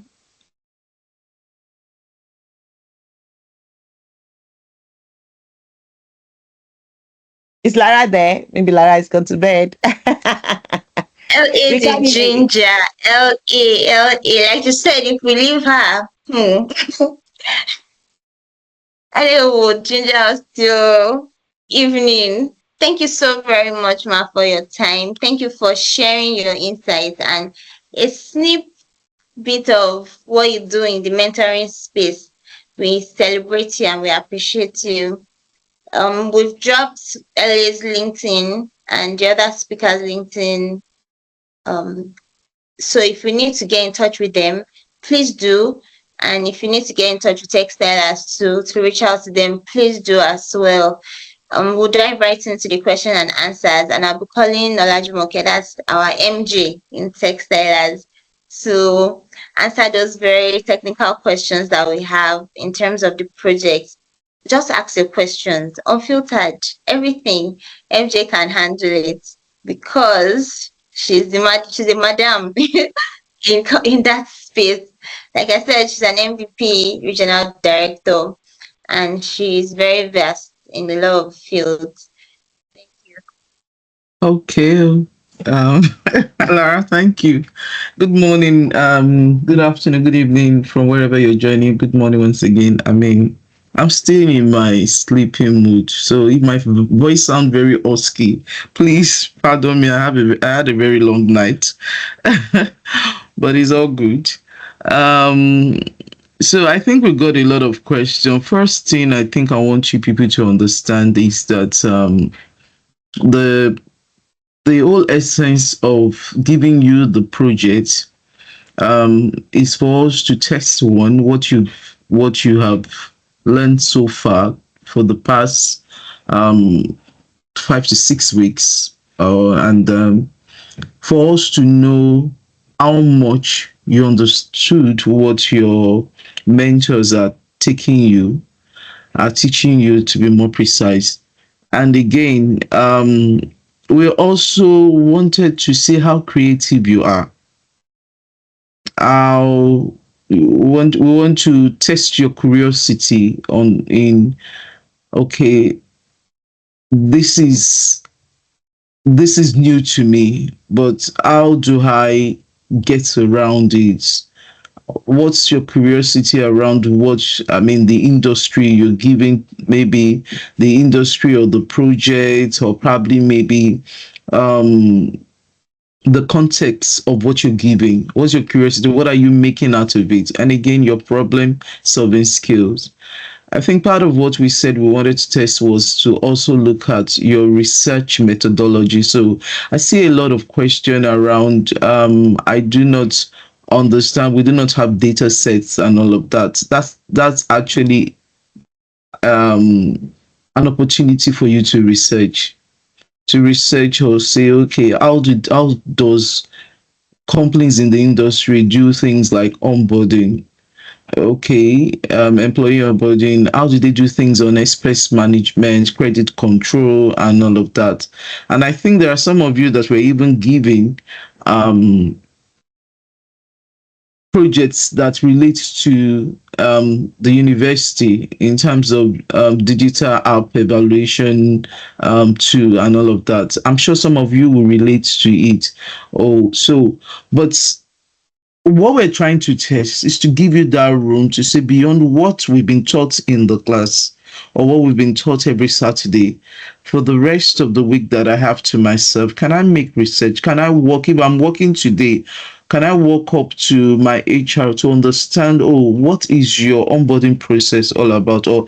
Is Lara there? Maybe Lara is gone to bed. LA We the can't hear you. ginger. LA. Like you said, if we leave her, LA would ginger us till evening. Thank you so very much, Ma, for your time. Thank you for sharing your insights and a snip bit of what you do in the mentoring space. We celebrate you and we appreciate you. We've dropped LA's LinkedIn and the other speakers' LinkedIn. Um, so if you need to get in touch with them, please do. And if you need to get in touch with Techstylers to reach out to them, please do as well. We'll dive right into the question and answers, and I'll be calling Olajumoke, that's our MJ in Techstylers, to answer those very technical questions that we have in terms of the project. Just ask your questions, unfiltered, everything. MJ can handle it because she's a madam in that space. Like I said, she's an MVP regional director, and she's very vast in a lot of fields. Thank you. Okay. Lara, thank you. Good morning, good afternoon, good evening from wherever you're joining. Good morning once again. I mean, I'm still in my sleeping mood, so if my voice sounds very husky, please pardon me. I had a very long night, but it's all good. Um, so I think we got a lot of questions. First thing I think I want you people to understand is that the the whole essence of giving you the project is for us to test one what you have learned so far for the past 5 to 6 weeks, and for us to know how much you understood what your mentors are teaching you to be more precise. And again, we also wanted to see how creative you are. How we want to test your curiosity on in okay, this is this is new to me, but how do I get around it? What's your curiosity around what I mean the industry you're giving, maybe the industry or the project, or probably maybe um the context of what you're giving. What's your curiosity? What are you making out of it? And again, your problem solving skills. I think part of what we said we wanted to test was to also look at your research methodology. So I see a lot of question around I do not understand, we do not have data sets and all of that. That's actually an opportunity for you to research or say, okay, how does companies in the industry do things like onboarding? Okay, employee onboarding, how do they do things on express management, credit control, and all of that? And I think there are some of you that were even giving projects that relate to the university in terms of digital app evaluation tool and all of that. I'm sure some of you will relate to it. Oh, so, but what we're trying to test is to give you that room to say beyond what we've been taught in the class or what we've been taught every Saturday, for the rest of the week that I have to myself, can I make research? Can I work? If I'm working today, Can I walk up to my HR to understand, oh, what is your onboarding process all about? Or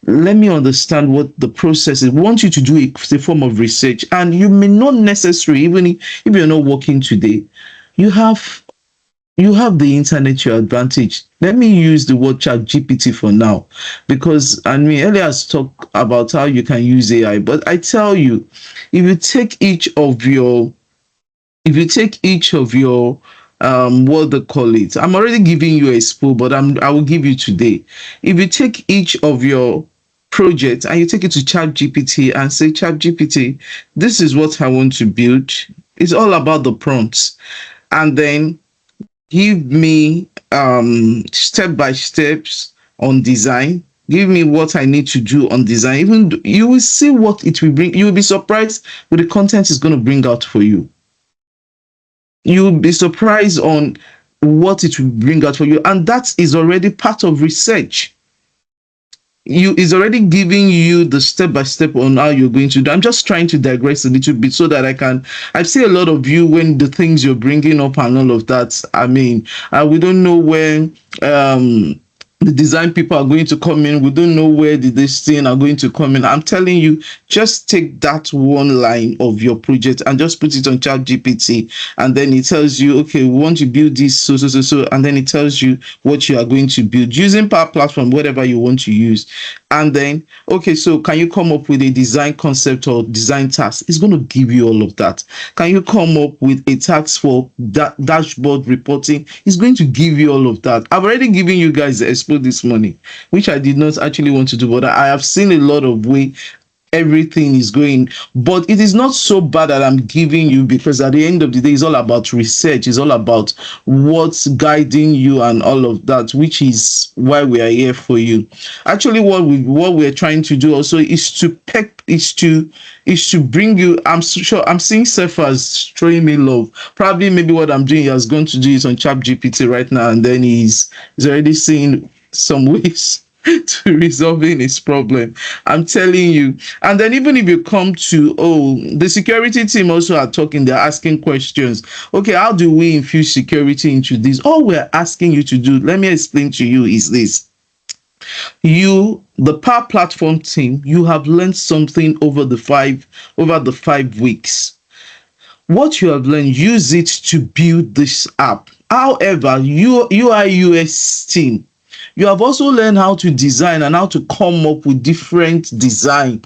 let me understand what the process is. We want you to do a form of research, and you may not necessarily, even if you're not working today, you have the internet to your advantage. Let me use the word chat GPT for now, because I mean earlier I talked about how you can use AI, but I tell you, if you take each of your what they call it, I'm already giving you a spool, but I will give you today. If you take each of your projects and you take it to chat GPT and say, chat GPT, this is what I want to build. It's all about the prompts. And then give me step by steps on design. Give me what I need to do on design. Even you will see what it will bring. You will be surprised with the content it's going to bring out for you. You'll be surprised on what it will bring out for you, and that is already part of research. You is already giving you the step by step on how you're going to do. I'm just trying to digress a little bit so that I see a lot of you when the things you're bringing up and all of that. I mean, we don't know when the design people are going to come in. We don't know where this thing are going to come in. I'm telling you, just take that one line of your project and just put it on chat GPT, and then it tells you, okay, we want to build this so, and then it tells you what you are going to build using Power Platform, whatever you want to use. And then, okay, so can you come up with a design concept or design task? It's going to give you all of that. Can you come up with a task for dashboard reporting? It's going to give you all of that. I've already given you guys the expo this morning, which I did not actually want to do, but I have seen a lot of way everything is going. But it is not so bad that I'm giving you, because at the end of the day, it's all about research. It's all about what's guiding you and all of that, which is why we are here for you. Actually, what we're trying to do also is to bring you. I'm sure I'm seeing Cephas throwing me love. Probably maybe what I'm doing, he has gone to do it on chat GPT right now, and then he's already seeing some ways to resolving his problem. I'm telling you. And then even if you come to, the security team also are talking, they're asking questions. Okay, how do we infuse security into this? All we're asking you to do, let me explain to you, is this. You, the Power Platform team, you have learned something over the 5 weeks. What you have learned, use it to build this app. However, UI UX team, you have also learned how to design and how to come up with different design.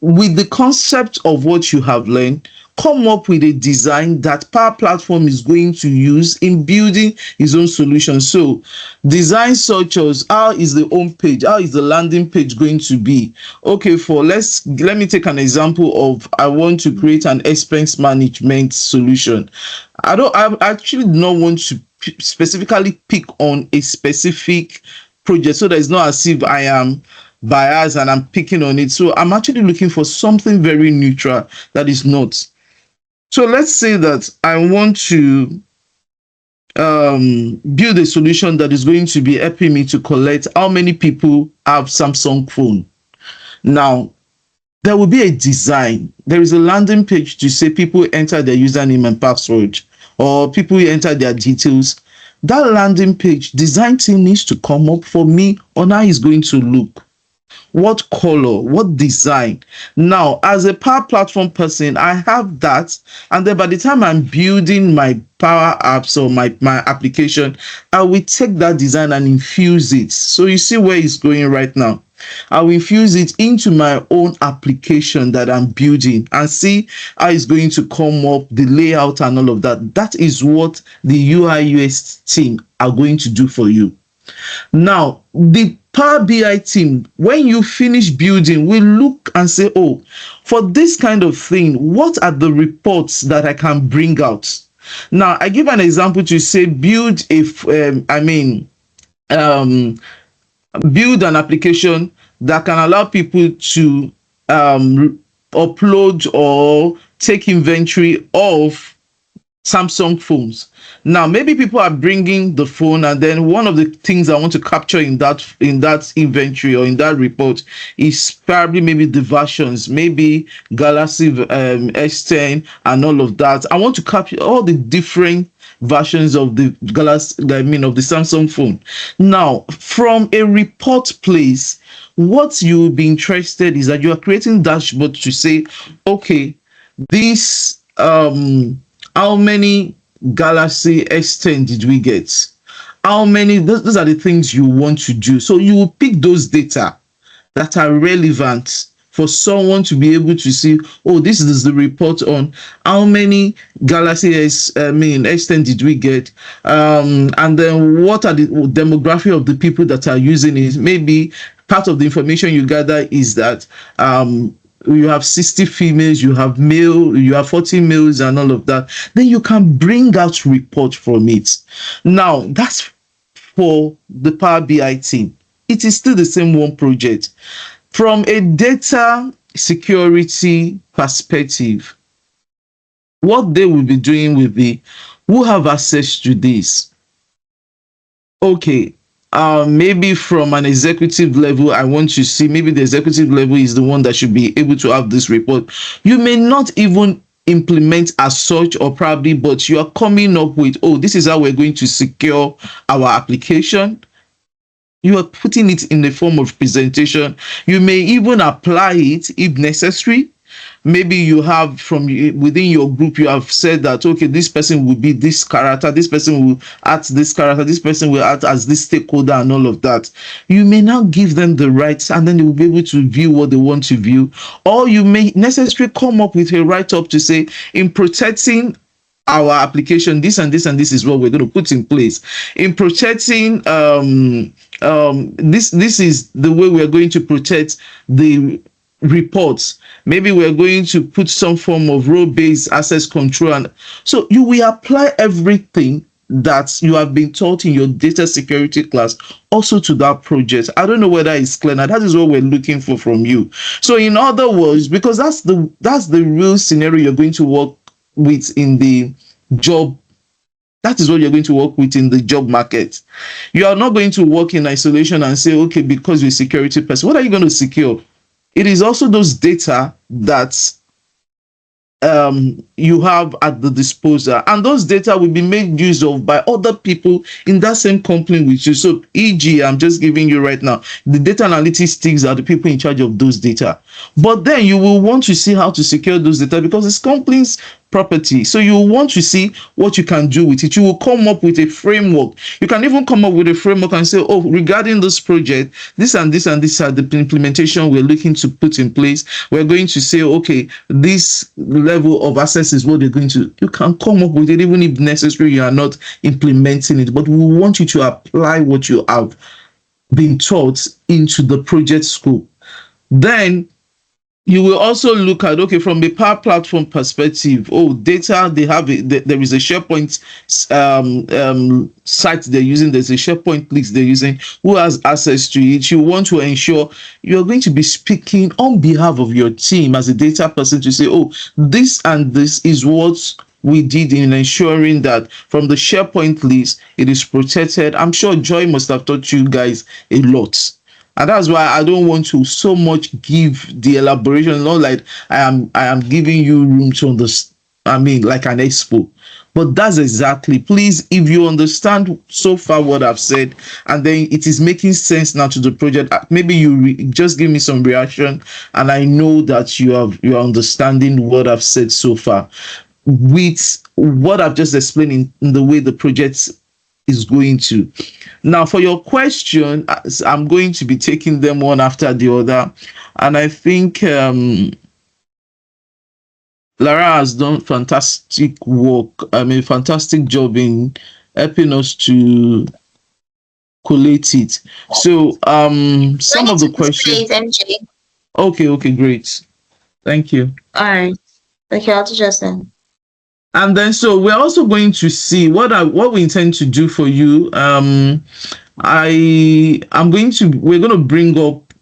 With the concept of what you have learned, come up with a design that Power Platform is going to use in building his own solution. So design such as, how is the home page, how is the landing page going to be? Okay, let me take an example of, I want to create an expense management solution. I actually do not want to specifically pick on a specific project, so that it's not as if I am biased and I'm picking on it. So I'm actually looking for something very neutral that is not. So let's say that I want to build a solution that is going to be helping me to collect how many people have Samsung phone. Now, there will be a design. There is a landing page to say people enter their username and password, or people enter their details. That landing page, design team needs to come up for me on how it's going to look. What color, what design. Now, as a Power Platform person, I have that, and then by the time I'm building my Power Apps or my application, I will take that design and infuse it. So you see where it's going right now. I will infuse it into my own application that I'm building and see how it's going to come up, the layout and all of that. That is what the UI UX team are going to do for you. Now, the Power BI team, when you finish building, will look and say, oh, for this kind of thing, what are the reports that I can bring out? Now, I give an example to say, build an application that can allow people to upload or take inventory of Samsung phones. Now, maybe people are bringing the phone, and then one of the things I want to capture in that inventory or in that report is probably maybe the versions, maybe Galaxy S10 and all of that. I want to capture all the different versions of the Galaxy, I mean, of the Samsung phone. Now, from a report place, what you will be interested is that you are creating dashboard to say, okay, this how many Galaxy S10 did we get? How many? Those are the things you want to do. So you will pick those data that are relevant for someone to be able to see, oh, this is the report on how many Galaxy S10 did we get, and then what are the demography of the people that are using it. Maybe part of the information you gather is that you have 60 females, you have male, you have 40 males, and all of that. Then you can bring out report from it. Now that's for the Power BI team. It is still the same one project. From a data security perspective, what they will be doing will be, who have access to this? Okay, maybe from an executive level, I want to see, maybe the executive level is the one that should be able to have this report. You may not even implement as such, or probably, but you are coming up with, oh, this is how we're going to secure our application. You are putting it in the form of presentation. You may even apply it if necessary. Maybe you have from within your group, you have said that, okay, this person will be this character, this person will act this character, this person will act as this stakeholder, and all of that. You may now give them the rights, and then they will be able to view what they want to view. Or you may necessarily come up with a write-up to say, in protecting our application, this and this and this is what we're going to put in place. In protecting this is the way we are going to protect the reports. Maybe we're going to put some form of role-based access control, and so you will apply everything that you have been taught in your data security class also to that project. I don't know whether it's clear now. That is what we're looking for from you. So in other words, because that's the real scenario you're going to work with in the job, that is what you're going to work with in the job market. You are not going to work in isolation and say, okay, because you're a security person, what are you going to secure? It is also those data that you have at the disposal, and those data will be made use of by other people in that same company with you. So e.g., I'm just giving you right now, the data analytics teams are the people in charge of those data, but then you will want to see how to secure those data because it's company's property. So you want to see what you can do with it. You will come up with a framework. You can even come up with a framework and say, oh, regarding this project, this and this and this are the implementation we're looking to put in place. We're going to say, okay, this level of access is what they're going to. You can come up with it, even if necessary you are not implementing it, but we want you to apply what you have been taught into the project scope. Then you will also look at, okay, from the Power Platform perspective, oh, data, they have there is a SharePoint site they're using, there's a SharePoint list they're using, who has access to it. You want to ensure you're going to be speaking on behalf of your team as a data person to say, oh, this and this is what we did in ensuring that from the SharePoint list, it is protected. I'm sure Joy must have taught you guys a lot. And that's why I don't want to so much give the elaboration, not like I am giving you room to understand, I mean, like an expo. But that's exactly, please, if you understand so far what I've said, and then it is making sense now to the project, maybe you just give me some reaction, and I know that you are understanding what I've said so far. With what I've just explained in the way the project is going to. Now, for your question, I'm going to be taking them one after the other. And I think Lara has done fantastic work. I mean, fantastic job in helping us to collate it. So some of the questions. MJ. Okay, great. Thank you. All right. Okay, I'll teach us then. And then, so we're also going to see what we intend to do for you. We're going to bring up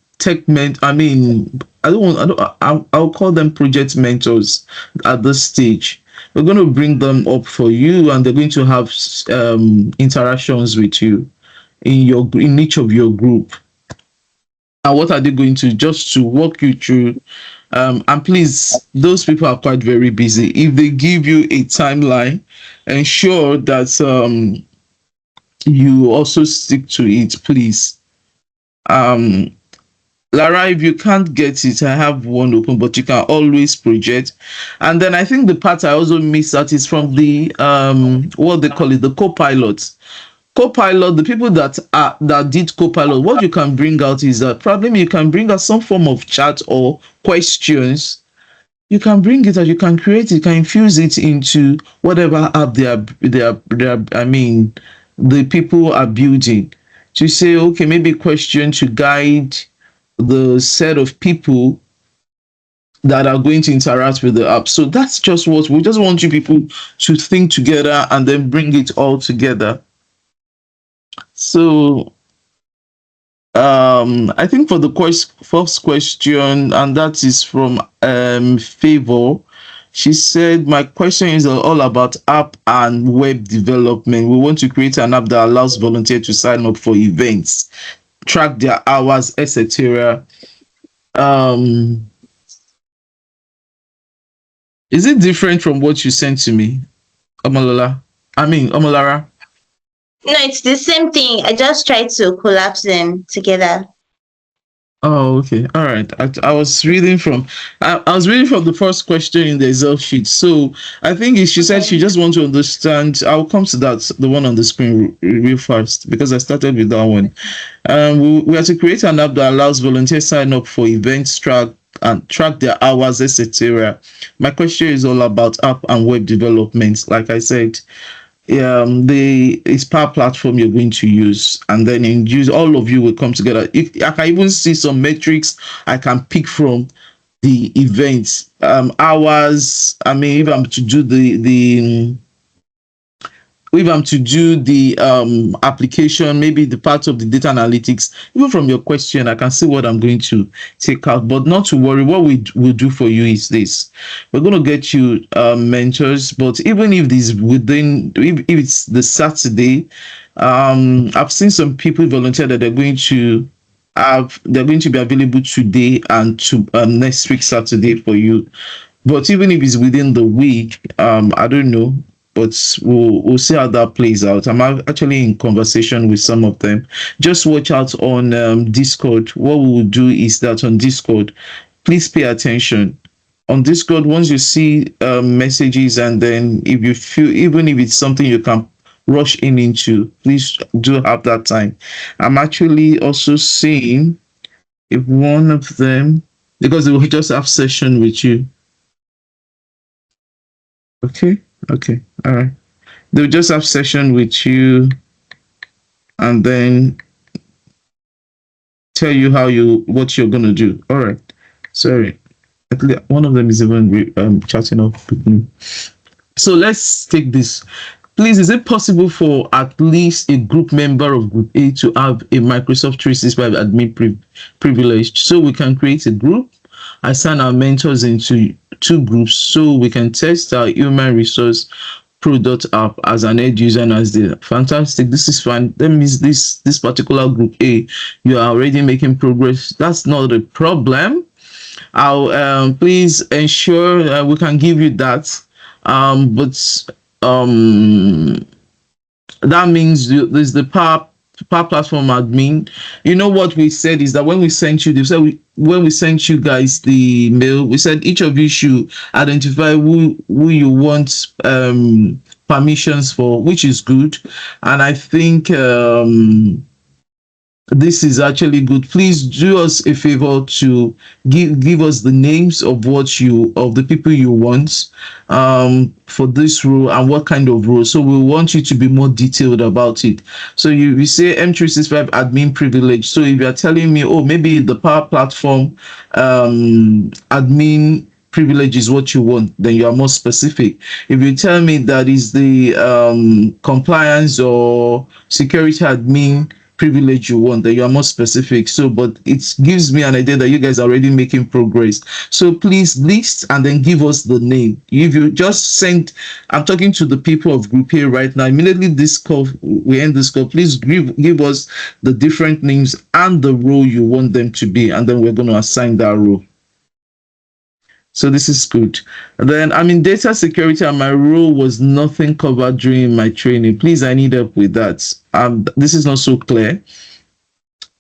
I'll call them project mentors at this stage. We're going to bring them up for you, and they're going to have interactions with you in each of your group. And what are they going to, just to walk you through And please, those people are quite very busy. If they give you a timeline, ensure that you also stick to it, please. Um, Lara, if you can't get it, I have one open, but you can always project. And then I think the part I also missed out is from the what they call it, the co-pilots. Co-pilot, the people that did co-pilot, what you can bring out is that probably you can bring out some form of chat or questions. You can bring it out, you can create it, you can infuse it into whatever app they are, I mean, the people are building. To say, okay, maybe question to guide the set of people that are going to interact with the app. So that's just what we just want you people to think together and then bring it all together. So I think for the first question, and that is from Favor. She said, my question is all about app and web development. We want to create an app that allows volunteers to sign up for events, track their hours, etc. Um, is it different from what you sent to me, Omolola? Omolara? No, it's the same thing. I just tried to collapse them together. Oh, okay. All right. I was reading from I was reading from the first question in the Excel sheet. So I think she said she just wants to understand. I'll come to that, the one on the screen real fast because I started with that one. We are to create an app that allows volunteers sign up for events, track their hours, etc. My question is all about app and web development. Like I said, the it's Power Platform you're going to use, and then in use all of you will come together. If I can even see some metrics I can pick from the events, hours. I mean, if I'm to do the application, maybe the part of the data analytics, even from your question, I can see what I'm going to take out. But not to worry, what we will do for you is this: we're going to get you mentors. But even if this within, if it's the Saturday, I've seen some people volunteer that they're going to be available today and to next week Saturday for you. But even if it's within the week, I don't know, but we'll see how that plays out. I'm actually in conversation with some of them. Just watch out on Discord. What we will do is that on Discord, please pay attention. On Discord, once you see messages, and then if you feel, even if it's something you can rush into, please do have that time. I'm actually also seeing if one of them, because they will just have session with you. Okay, all right. They'll just have session with you, and then tell you what you're gonna do. All right. Sorry, one of them is even chatting up with me. So let's take this. Please, is it possible for at least a group member of Group A to have a Microsoft 365 admin privilege, so we can create a group, assign our mentors into two groups, so we can test our human resource product app as an end user and as the fantastic. This is fine. That means this particular Group A, you are already making progress. That's not a problem. I'll please ensure we can give you that. But that means there's the Power Platform admin. You know what we said is that when we sent you, when we sent you guys the mail, we said each of you should identify who you want permissions for, which is good. And I think this is actually good. Please do us a favor to give us the names of the people you want for this role and what kind of role. So we want you to be more detailed about it. So you say M365 admin privilege. So if you're telling me, oh, maybe the Power Platform admin privilege is what you want, then you are more specific. If you tell me that is the compliance or security admin privilege you want, that you are more specific. So but it gives me an idea that you guys are already making progress. So please list and then give us the name. If you just send, I'm talking to the people of Group A right now, immediately we end this call, please give us the different names and the role you want them to be, and then we're going to assign that role. So this is good. Then I'm in data security and my role was nothing covered during my training. Please, I need help with that. This is not so clear.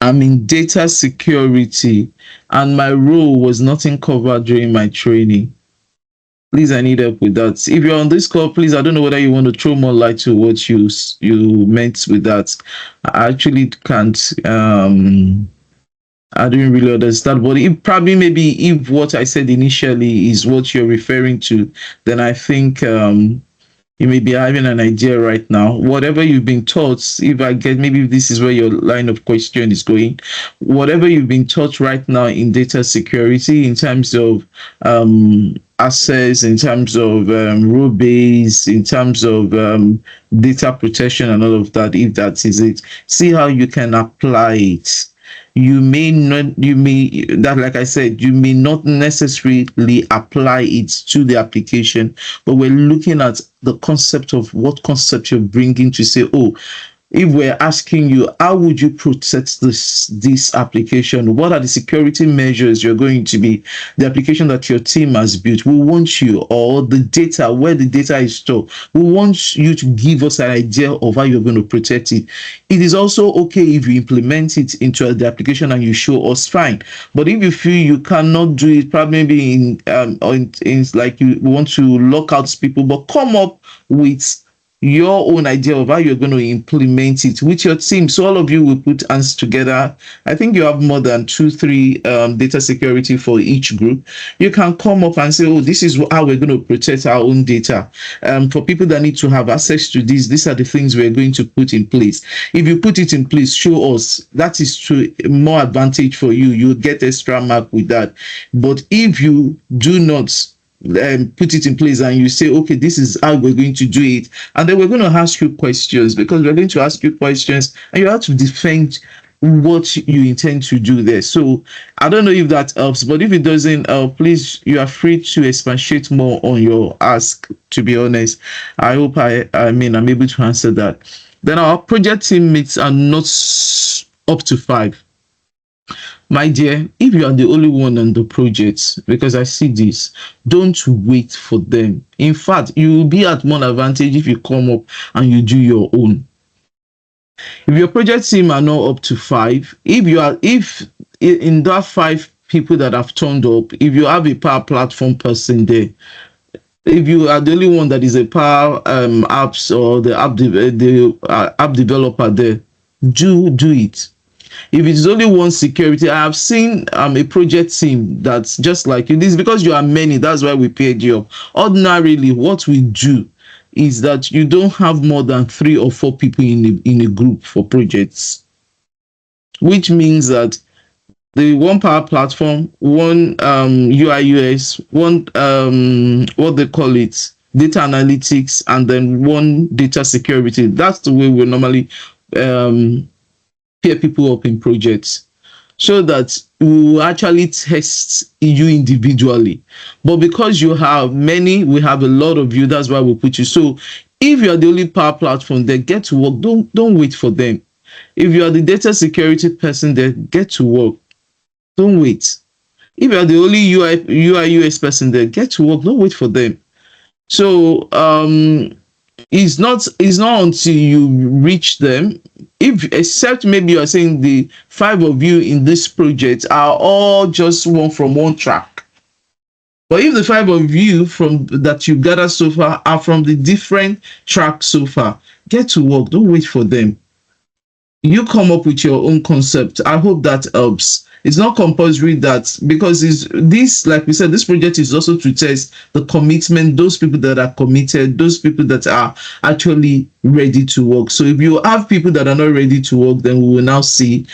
I'm in data security and my role was nothing covered during my training. Please, I need help with that. If you're on this call, please, I don't know whether you want to throw more light to what you meant with that. I actually can't. I don't really understand. But if probably maybe if what I said initially is what you're referring to, then I think you may be having an idea right now. Whatever you've been taught, if I get maybe this is where your line of question is going, whatever you've been taught right now in data security, in terms of access, in terms of role base, in terms of data protection and all of that, if that is it, see how you can apply it. You may not, you may, that like I said, you may not necessarily apply it to the application, but we're looking at the concept of what concept you're bringing to say, oh, if we're asking you, how would you protect this application? What are the security measures you're going to be, the application that your team has built? We want you, or the data, where the data is stored, we want you to give us an idea of how you're going to protect it. It is also okay if you implement it into the application and you show us, fine. But if you feel you cannot do it, probably maybe in like you want to lock out people, but come up with your own idea of how you're going to implement it with your team. So all of you will put hands together. I think you have more than 2-3 data security for each group. You can come up and say, oh, this is how we're going to protect our own data. For people that need to have access to this, these are the things we're going to put in place. If you put it in place, show us. That is to more advantage for you. You'll get extra mark with that. But if you do not put it in place and you say, okay, this is how we're going to do it, and then we're going to ask you questions, because we're going to ask you questions and you have to defend what you intend to do there. So I don't know if that helps, but if it doesn't help, please, you are free to expatiate more on your ask. To be honest, I hope I'm able to answer that. Then our project teammates are not up to 5. My dear, if you are the only one on the project, because I see this, don't wait for them. In fact, you will be at more advantage if you come up and you do your own. If your project team are not up to 5, if in that 5 people that have turned up, if you have a Power Platform person there, if you are the only one that is a Power Apps or the app developer there, do it. If it's only one security, I have seen a project team that's just like you. This is because you are many, that's why we paid you up. Ordinarily, what we do is that you don't have more than 3 or 4 people in a group for projects, which means that the one Power Platform, one UI UX, one what they call it, data analytics, and then one data security. That's the way we normally pair people up in projects, so that we will actually test you individually. But because you have many, we have a lot of you, that's why we put you. So if you are the only Power Platform there, get to work. Don't wait for them. If you are the data security person there, get to work. Don't wait. If you are the only UI UX person there, get to work. Don't wait for them. So it's not until you reach them, if except maybe you are saying the 5 of you in this project are all just one from one track. But if the 5 of you from that you gather so far are from the different tracks so far, get to work. Don't wait for them. You come up with your own concept. I hope that helps. It's not compulsory that, because this, like we said, this project is also to test the commitment, those people that are committed, those people that are actually ready to work. So if you have people that are not ready to work, then we will now see,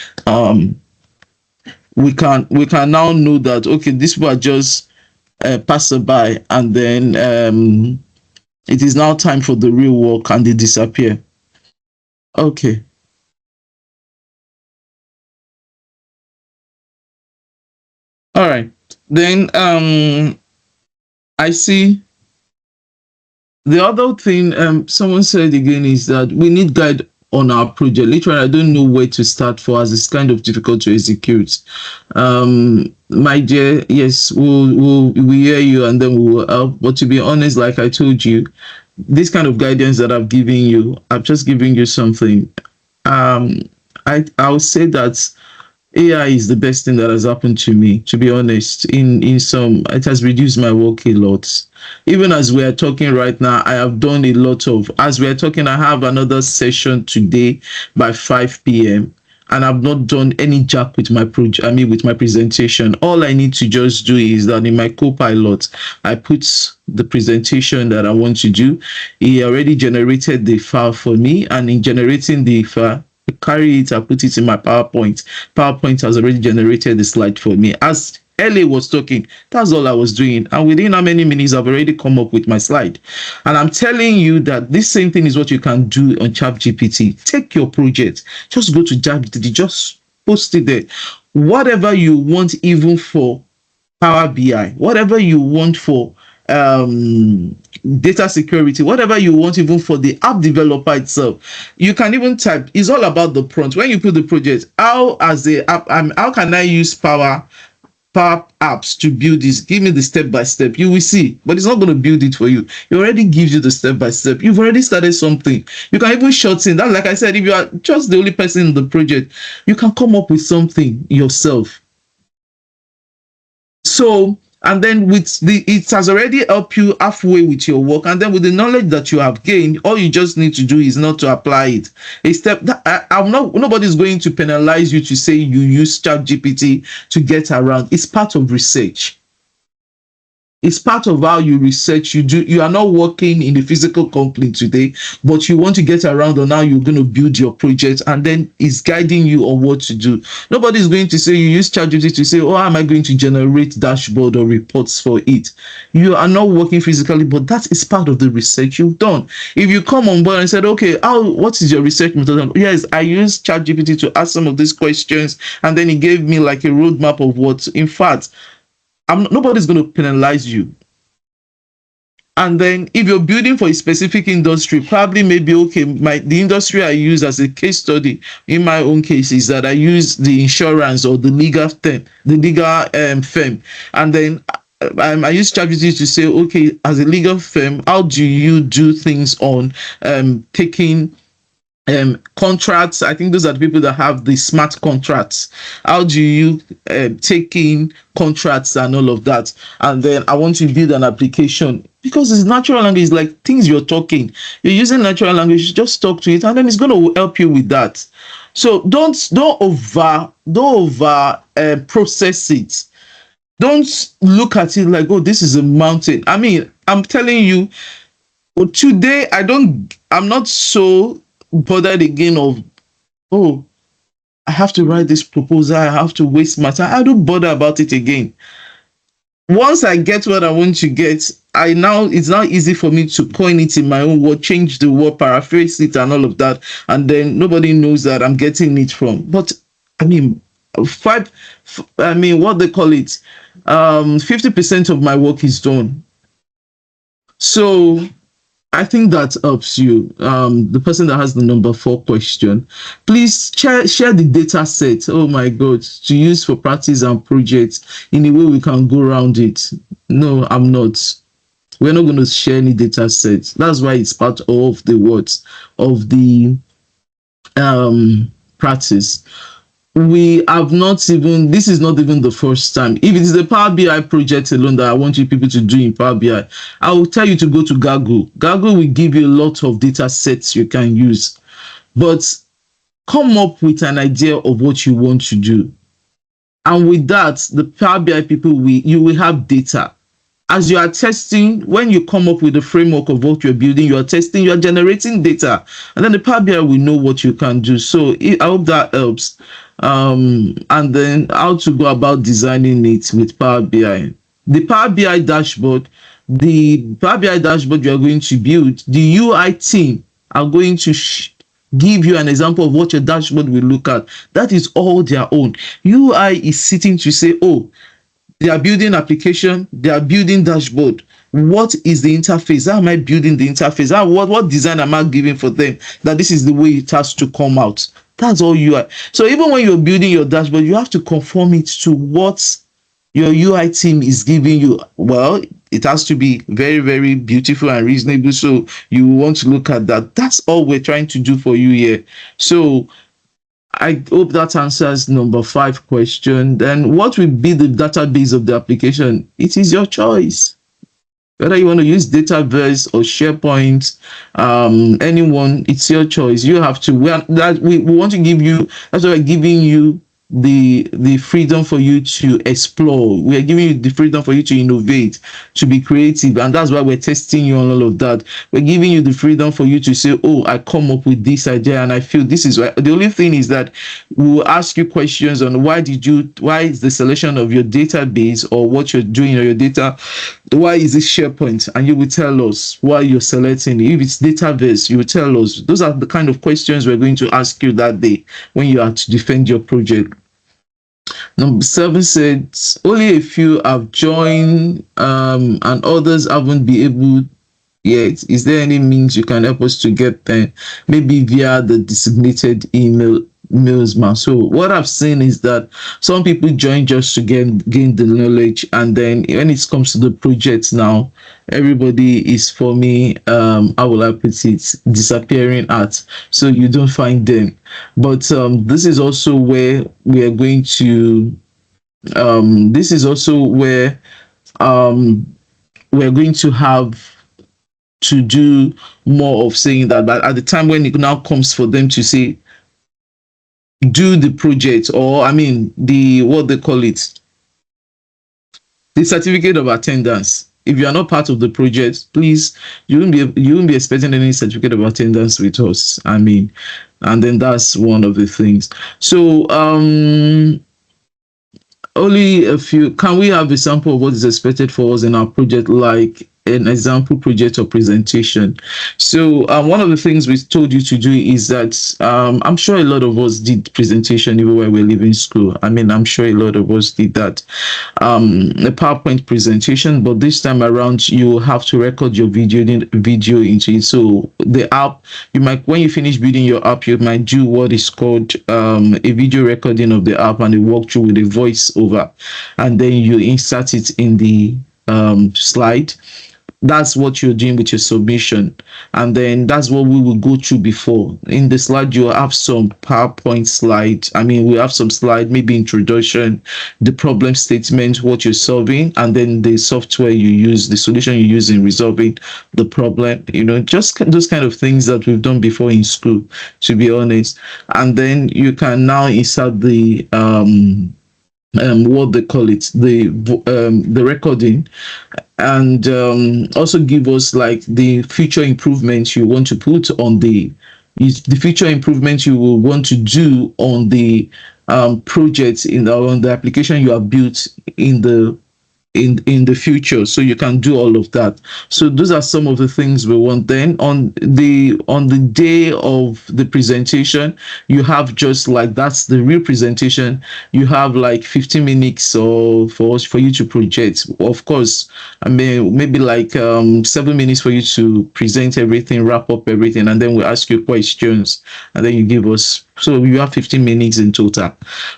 we can now know that, okay, these people are just passerby, and then it is now time for the real work, and they disappear. Okay. All right. Then I see the other thing someone said again is that we need on our project. Literally, I don't know where to start for, as it's kind of difficult to execute. My dear, yes, we hear you, and then we will help. But to be honest, like I told you, this kind of guidance that I've given you, I've just given you something. Um, I would say that AI is the best thing that has happened to me, to be honest. In some, it has reduced my work a lot. Even as we are talking right now, I have done a lot of, as we are talking, I have another session today by 5 p.m. and I've not done any jack with my project, I mean with my presentation. All I need to just do is that in my Copilot, I put the presentation that I want to do. He already generated the file for me, and in generating the file, I carry it, I put it in my PowerPoint. PowerPoint has already generated the slide for me. As LA was talking, that's all I was doing. And within how many minutes, I've already come up with my slide. And I'm telling you that this same thing is what you can do on ChatGPT. Take your project, just go to ChatGPT, just post it there. Whatever you want, even for Power BI, whatever you want for data security, whatever you want, even for the app developer itself, you can even type. It's all about the prompt. When you put the project, how as the app, how can I use Power Apps to build this? Give me the step by step. You will see, but it's not going to build it for you. It already gives you the step by step. You've already started something. You can even shorten that. Like I said, if you are just the only person in the project, you can come up with something yourself. So, and then with it has already helped you halfway with your work, and then with the knowledge that you have gained, all you just need to do is not to apply it. A step that I'm not, nobody's going to penalize you to say you use ChatGPT to get around. It's part of research. It's part of how you research. You are not working in the physical company today, but you want to get around on how you're going to build your project, and then it's guiding you on what to do. Nobody's going to say you use ChatGPT to say, oh, how am I going to generate dashboard or reports for it? You are not working physically, but that is part of the research you've done. If you come on board and said, okay, what is your research method? Yes, I use ChatGPT to ask some of these questions, and then it gave me like a roadmap of what, in fact, nobody's going to penalize you. And then if you're building for a specific industry, probably maybe, okay, the industry I use as a case study in my own case is that I use the insurance or the legal firm. And then I use ChatGPT to say, okay, as a legal firm, how do you do things on taking contracts? I think those are the people that have the smart contracts. How do you take in contracts and all of that? And then I want to build an application, because it's natural language. It's like things you're talking, you're using natural language, just talk to it, and then it's going to help you with that. So don't over process it. Don't look at it like, oh, this is a mountain. I mean, I'm telling you, today I'm not so bothered again of, oh, I have to write this proposal, I have to waste my time. I don't bother about it again. Once I get what I want to get, it's now easy for me to coin it in my own word, change the word, paraphrase it and all of that, and then nobody knows that I'm getting it from. But I mean, what they call it, 50% of my work is done. So I think that helps you. The person that has the number 4 question, please share the data set. Oh my God, to use for practice and projects in a way we can go around it. No, I'm not. We're not going to share any data sets. That's why it's part of the words of the practice. We have not even, this is not even the first time. If it is the Power BI project alone that I want you people to do in Power BI, I will tell you to go to Gaggle. Gaggle will give you a lot of data sets you can use, but come up with an idea of what you want to do. And with that, the Power BI people, you will have data. As you are testing, when you come up with the framework of what you're building, you are testing, you are generating data, and then the Power BI will know what you can do. So I hope that helps. And then how to go about designing it with Power BI. The Power BI dashboard you are going to build, the UI team are going to give you an example of what your dashboard will look at. That is all their own. UI is sitting to say, oh, they are building application, they are building dashboard. what is the interface? How am I building the interface? What design am I giving for them that this is the way it has to come out? That's all UI. So even when you're building your dashboard, you have to conform it to what your UI team is giving you. Well, it has to be very, very beautiful and reasonable. So you want to look at that. That's all we're trying to do for you here. So I hope that answers number 5 question. Then what will be the database of the application? It is your choice. Whether you want to use Dataverse or SharePoint, anyone, it's your choice. You have to. We want to give you. That's why we're giving you the freedom for you to explore. We are giving you the freedom for you to innovate, to be creative, and that's why we're testing you on all of that. We're giving you the freedom for you to say, oh, I come up with this idea and I feel this is right. The only thing is that we will ask you questions on why is the selection of your database or what you're doing or your data, why is it SharePoint? And you will tell us why you're selecting. If it's Dataverse, you will tell us. Those are the kind of questions we're going to ask you that day when you are to defend your project. Number 7 said only a few have joined and others haven't been able yet. Is there any means you can help us to get them? Maybe via the designated mails, man. So what I've seen is that some people join just to gain the knowledge, and then when it comes to the projects now, everybody is, for me, how will I put it, disappearing art. So you don't find them. But this is also where we are going to this is also where we're going to have to do more of saying that. But at the time when it now comes for them to say do the project, or I mean the what they call it, the certificate of attendance, if you are not part of the project, please, you won't be expecting any certificate of attendance with us. I mean, and then that's one of the things. So only a few. Can we have a sample of what is expected for us in our project, like an example project or presentation? So one of the things we told you to do is that I'm sure a lot of us did presentation even while we're leaving school. I mean, I'm sure a lot of us did that, a PowerPoint presentation, but this time around you have to record your video into it. So the app, you might, when you finish building your app, you might do what is called a video recording of the app and a walkthrough with a voice over, and then you insert it in the slide. That's what you're doing with your submission, and then that's what we will go through before. In the slide, you'll have some PowerPoint slide. I mean, we have some slide, maybe introduction, the problem statement, what you're solving, and then the software you use, the solution you use in resolving the problem. You know, just those kind of things that we've done before in school, to be honest. And then you can now insert the what they call it, the recording, and also give us like the future improvements you want to put on the future improvements you will want to do on the projects on the application you have built in the future, so you can do all of that. So those are some of the things we want. Then on the day of the presentation, you have just like, that's the real presentation, you have like 15 minutes or for you to project. Of course, I mean, maybe like 7 minutes for you to present everything, wrap up everything, and then we ask you questions, and then you give us, so you have 15 minutes in total.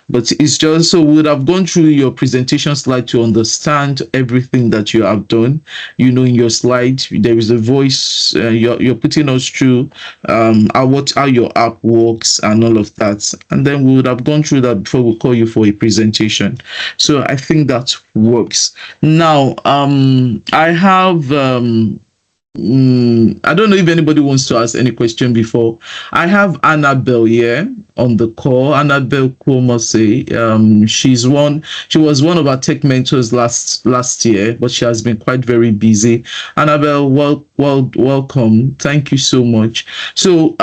But it's just, so we would have gone through your presentation slide to understand everything that you have done. You know, in your slide, there is a voice, you're putting us through how your app works and all of that. And then we would have gone through that before we call you for a presentation. So I think that works. Now, I have I don't know if anybody wants to ask any question before. I have Annabelle here on the call. Annabelle Kwomose. She was one of our tech mentors last year, but she has been quite very busy. Annabelle, welcome. Thank you so much. So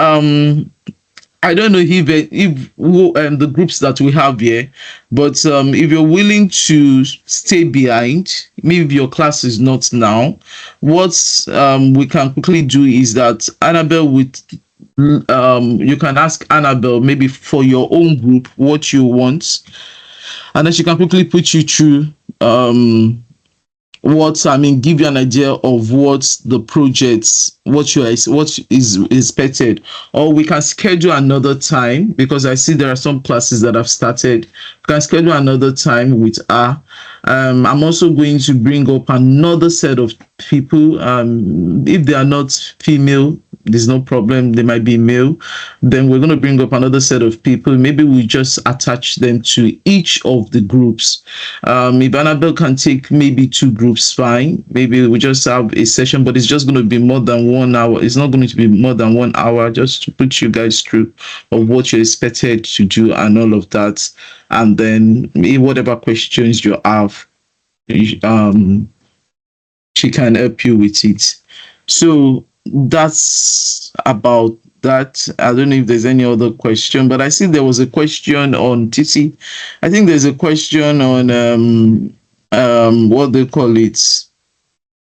I don't know if the groups that we have here, but if you're willing to stay behind, maybe your class is not now, what we can quickly do is that Annabelle you can ask Annabelle maybe for your own group what you want, and then she can quickly put you through give you an idea of what the projects, what is expected. Or we can schedule another time, because I see there are some classes that have started. We can schedule another time with her. I'm also going to bring up another set of people. If they are not female, there's no problem. They might be male. Then we're going to bring up another set of people. Maybe we just attach them to each of the groups. If Annabelle can take maybe 2 groups, fine. Maybe we just have a session, but it's just going to be more than 1 hour. It's not going to be more than 1 hour, just to put you guys through of what you're expected to do and all of that. And then whatever questions you have, she can help you with it. So that's about that. I don't know if there's any other question, but I see there was a question on TC. I think there's a question on what they call it,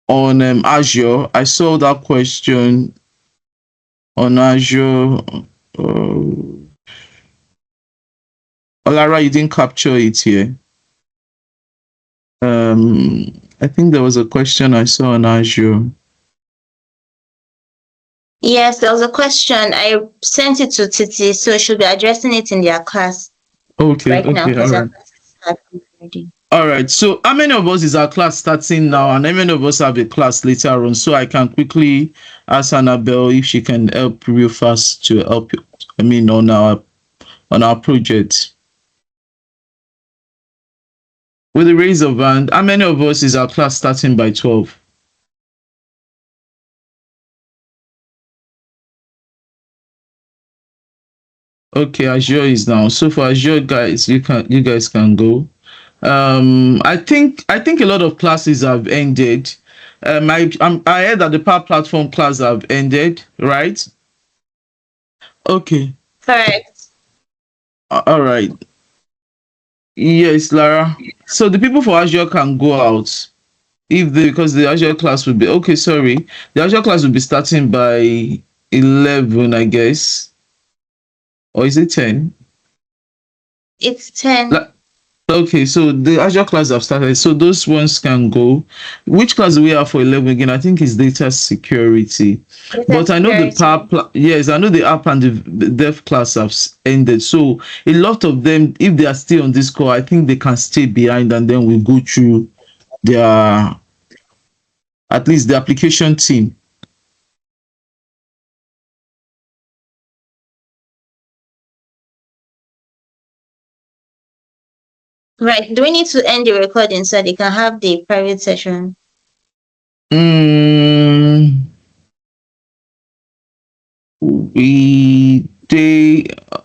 on Azure. I saw that question on Azure. Olara, you didn't capture it here. I think there was a question I saw on Azure. Yes, there was a question. I sent it to Titi, so she'll be addressing it in their class Okay, right now okay, because all our right. class is starting already. All right. So, how many of us is our class starting now, and how many of us have a class later on? So I can quickly ask Annabelle if she can help real fast to help you. I mean, on our project. With the raise of hand, how many of us is our class starting by 12? Okay, Azure is now. So for Azure guys, you guys can go. I think a lot of classes have ended. I heard that the Power Platform class have ended, right? Okay. Correct. All right. Yes, Lara. So the people for Azure can go out because the Azure class will be okay. Sorry, the Azure class will be starting by 11, I guess, or is it 10? It's 10. Okay, so the Azure class have started, so those ones can go. Which class do we have for 11 again? I think it's data security. But I know the yes, I know the app and the dev class have ended. So a lot of them, if they are still on this call, I think they can stay behind, and then we go through their, at least the application team. Right. Do we need to end the recording so they can have the private session?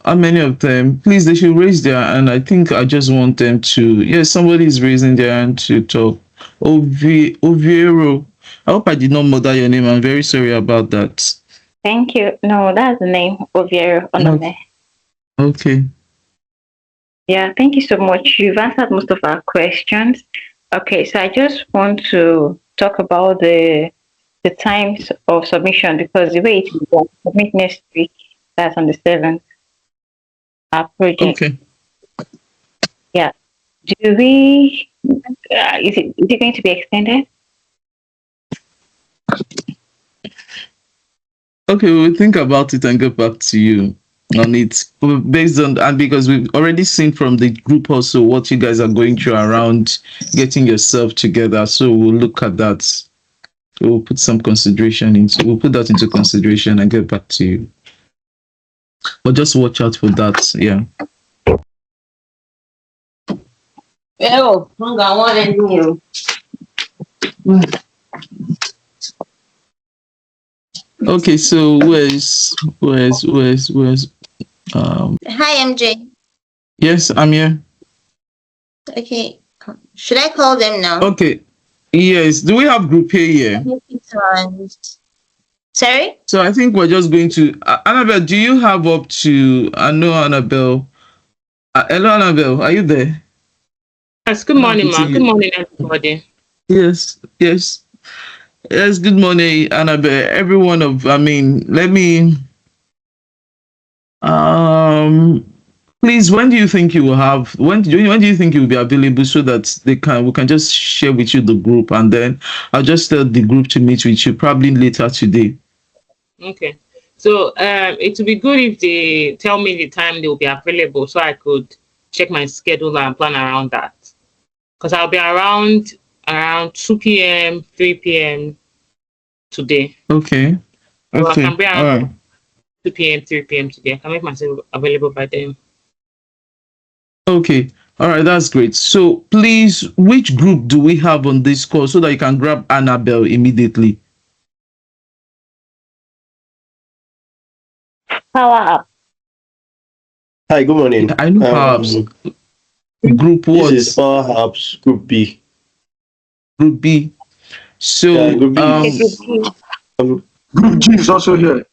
How many of them? Please, they should raise their hand. I think I just want them to. Yes, somebody is raising their hand to talk. Oviero. I hope I did not murder your name. I'm very sorry about that. Thank you. No, that's the name, Oviero Onome. Okay. Yeah, thank you so much. You've answered most of our questions. Okay, so I just want to talk about the times of submission, because the way it is done, submit next week, that's on the 7th, our project. Okay. Yeah. Do we, is it going to be extended? Okay, we'll think about it and get back to you on it, based on, and because we've already seen from the group also what you guys are going through around getting yourself together. So we'll look at that. We'll put some consideration into. We'll put that into consideration and get back to you. But just watch out for that. Yeah. Oh, I want to Okay, so where's Hi, MJ. Yes, I'm here. Okay. Should I call them now? Okay. Yes. Do we have group A here? Sorry? So I think we're just going to Annabelle, do you have up to, I know Annabelle. Hello, Annabelle, are you there? Yes, good morning, ma. Good morning, everybody. Yes, yes. Yes, good morning, Annabelle. Every one of, let me, Please, when do you think you will have when do you think you will be available so that we can just share with you the group, and then I'll just tell the group to meet with you probably later today. Okay. So it would be good if they tell me the time they will be available so I could check my schedule and plan around that. Because I'll be around 2 p.m., 3 p.m. today. Okay. So I can Okay. be All around right. 2 p.m., 3 p.m. today. I can make myself available by then. Okay. All right, that's great. So please, which group do we have on this call so that you can grab Annabelle immediately? Power up. Hi, good morning. I know perhaps group This what? is perhaps Group B. Group B. So Group B is Group G is also here.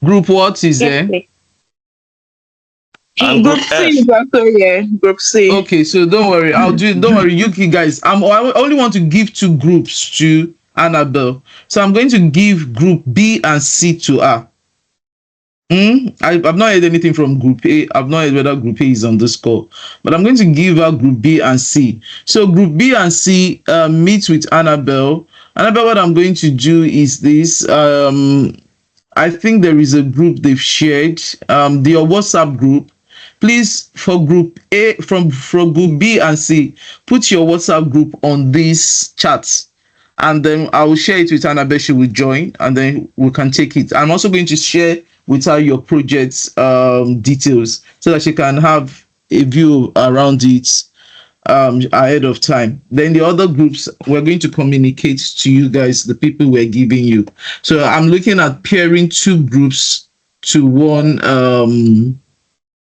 group what is Yes, there? please. and Group Group C F. is also here. Group C. Okay, so don't worry, I'll do it. Don't worry, you guys. I only want to give two groups to Annabelle. So I'm going to give group B and C to her. I've not heard anything from Group A. I've not heard whether Group A is on this call, but I'm going to give her Group B and C. So Group B and C meet with Annabelle. Annabelle, what I'm going to do is this. I think there is a group they've shared, your WhatsApp group. Please, for Group A, from Group B and C, put your WhatsApp group on this chat, and then I will share it with Annabelle. She will join, and then we can take it. I'm also going to share with her your project's details so that she can have a view around it ahead of time. Then the other groups, we're going to communicate to you guys, the people we're giving you. So I'm looking at pairing two groups to one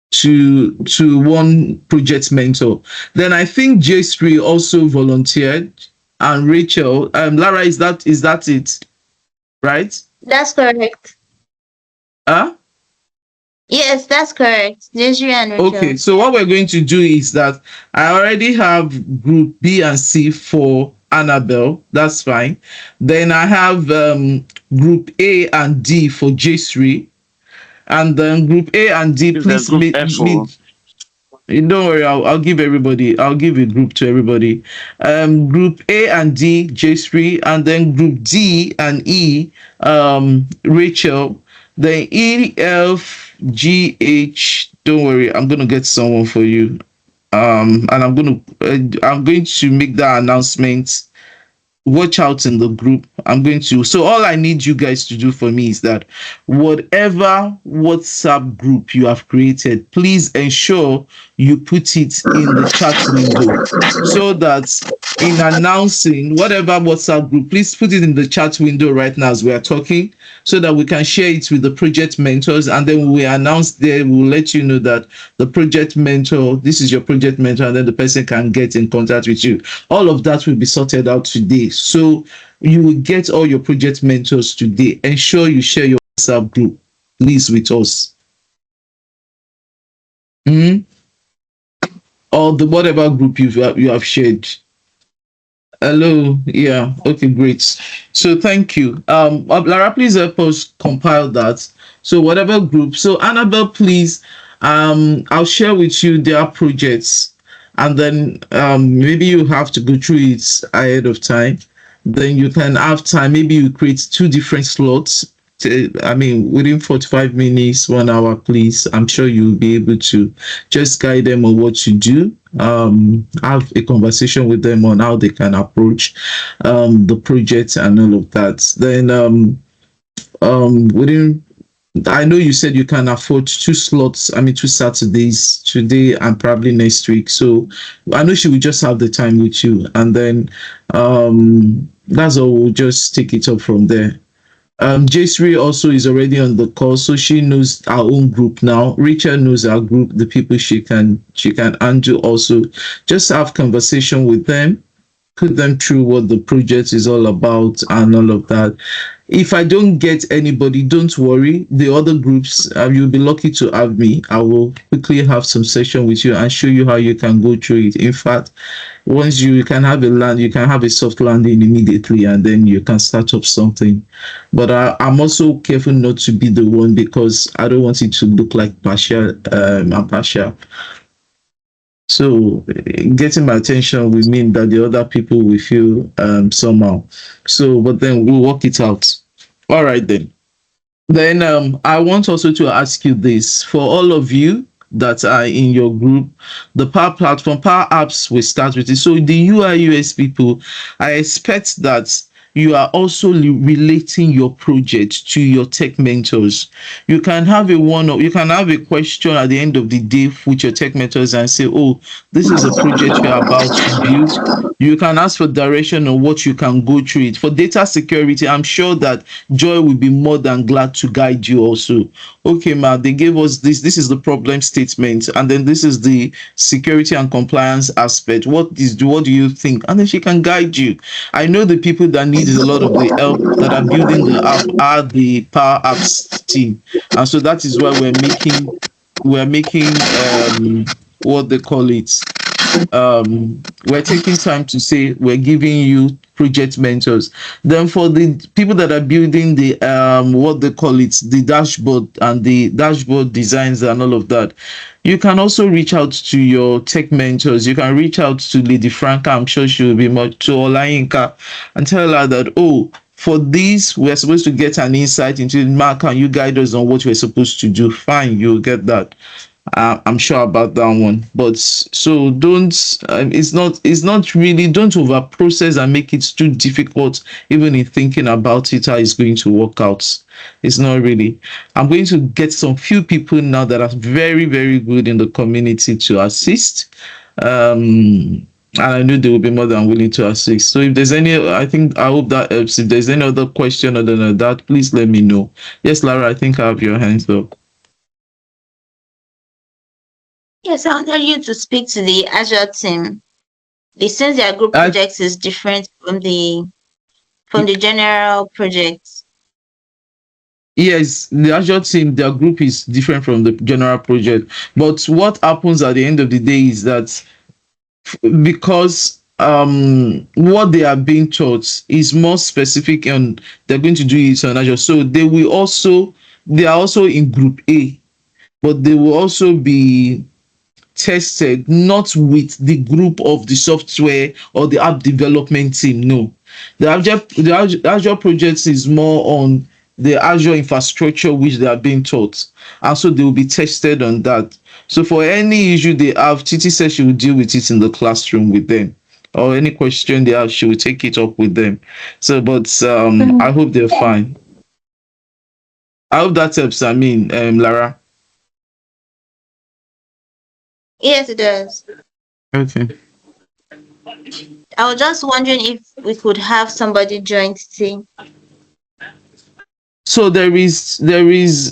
to one project mentor. Then I think J3 also volunteered, and Rachel. Lara, is that it? Right? That's correct. Huh? Yes, that's correct. Desiree and Rachel. Okay, so what we're going to do is that I already have group B and C for Annabelle. That's fine. Then I have group A and D for J3. And then group A and D, please meet. Don't worry, I'll give everybody. I'll give a group to everybody. Group A and D, J3, and then group D and E, Rachel. Then E, F, G, H. Don't worry, I'm gonna get someone for you. And I'm going to make that announcement. Watch out in the group. So all I need you guys to do for me is that whatever WhatsApp group you have created, please ensure you put it in the chat window so that in announcing whatever WhatsApp group, please put it in the chat window right now as we are talking so that we can share it with the project mentors, and then we announce there, we'll let you know that the project mentor, this is your project mentor, and then the person can get in contact with you. All of that will be sorted out today. So you will get all your project mentors today. Ensure you share your WhatsApp group, please, with us. Or the whatever group you have shared. Hello. Yeah. Okay, great. So thank you. Lara, please help us compile that. So whatever group. So Annabelle, please, I'll share with you their projects, and then maybe you have to go through it ahead of time. Then you can have time. Maybe you create two different slots. Within 45 minutes, 1 hour, please. I'm sure you'll be able to just guide them on what to do. Have a conversation with them on how they can approach the project and all of that. Then I know you said you can afford two slots, 2 Saturdays, today and probably next week. So I know she will just have the time with you. And then that's all. We'll just take it up from there. J3 also is already on the call, so she knows our own group now. Rachel knows our group, the people she can handle also. Just have conversation with them put them through what the project is all about and all of that. If I don't get anybody, don't worry. The other groups, you'll be lucky to have me. I will quickly have some session with you and show you how you can go through it. In fact, once you can have a land, you can have a soft landing immediately, and then you can start up something. But I'm also careful not to be the one, because I don't want it to look like partial. I'm partial. So getting my attention will mean that the other people will feel somehow. So, but then we'll work it out. All right then. Then I want also to ask you this: for all of you that are in your group, the Power Platform, Power Apps will start with it. So the UI UX people, I expect that you are also relating your project to your tech mentors. You can have you can have a question at the end of the day with your tech mentors and say, oh, this is a project you're about to build. You can ask for direction on what you can go through it. For data security, I'm sure that Joy will be more than glad to guide you also. Okay, ma, they gave us this. This is the problem statement, and then this is the security and compliance aspect. What do you think? And then she can guide you. I know the people that need a lot of the help that are building the app are the Power Apps team, and so that is why we're making what they call it. We're taking time to say we're giving you project mentors. Then for the people that are building the what they call it, the dashboard and the dashboard designs and all of that, you can also reach out to your tech mentors. You can reach out to Lady Franca. I'm sure she will be much to Olayinka, and tell her that, oh, for this we're supposed to get an insight into it. Mark, can you guide us on what we're supposed to do? Fine, you'll get that. I'm sure about that one. But so don't. It's not really. Don't over process and make it too difficult. Even in thinking about it, how it's going to work out. It's not really. I'm going to get some few people now that are very, very good in the community to assist. And I know they will be more than willing to assist. So if there's any, I hope that helps. If there's any other question other than that, please let me know. Yes, Lara, I think I have your hands up. Yes, I wanted you to speak to the Azure team. Since their group I, projects is different from the general projects. yes, the Azure team, their group is different from the general project. But what happens at the end of the day is that because what they are being taught is more specific and they're going to do it on Azure. So they are also in group A, but they will also be tested not with the group of the software or the app development team. No, the Azure project is more on the Azure infrastructure which they are being taught, and so they will be tested on that. So for any issue they have, Titi says she will deal with it in the classroom with them, or any question they have, she will take it up with them. So, but I hope they're fine. I hope that helps. I mean, Lara. Yes, it does. Okay. I was just wondering if we could have somebody join the team. So there is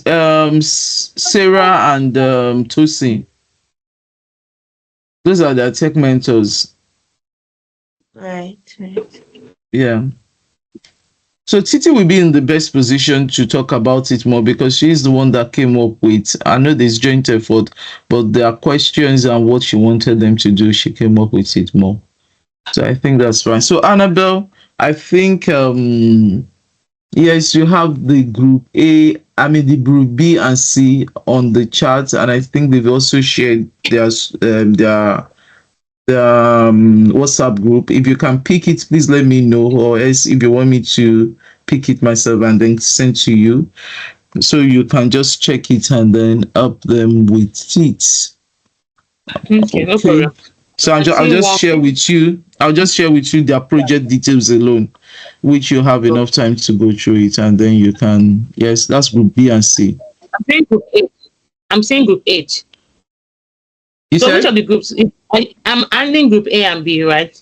Sarah and Tosin. Those are their tech mentors. Right. Yeah. So Titi will be in the best position to talk about it more because she's the one that came up with. I know there's joint effort, but there are questions and what she wanted them to do. She came up with it more. So I think that's fine. So Annabelle, I think yes, you have the group A, I mean the group B and C on the chart, and I think they've also shared their WhatsApp group. If you can pick it, please let me know, or else if you want me to pick it myself and then send to you, so you can just check it and then help them with it. Okay, no problem. So I'll just share with you. I'll just share with you their project details alone, which you have enough time to go through it, and then you can. Yes, that's group B and C. I'm saying group H. I'm saying group H. You So said? which of the groups? I'm adding group A and B, right?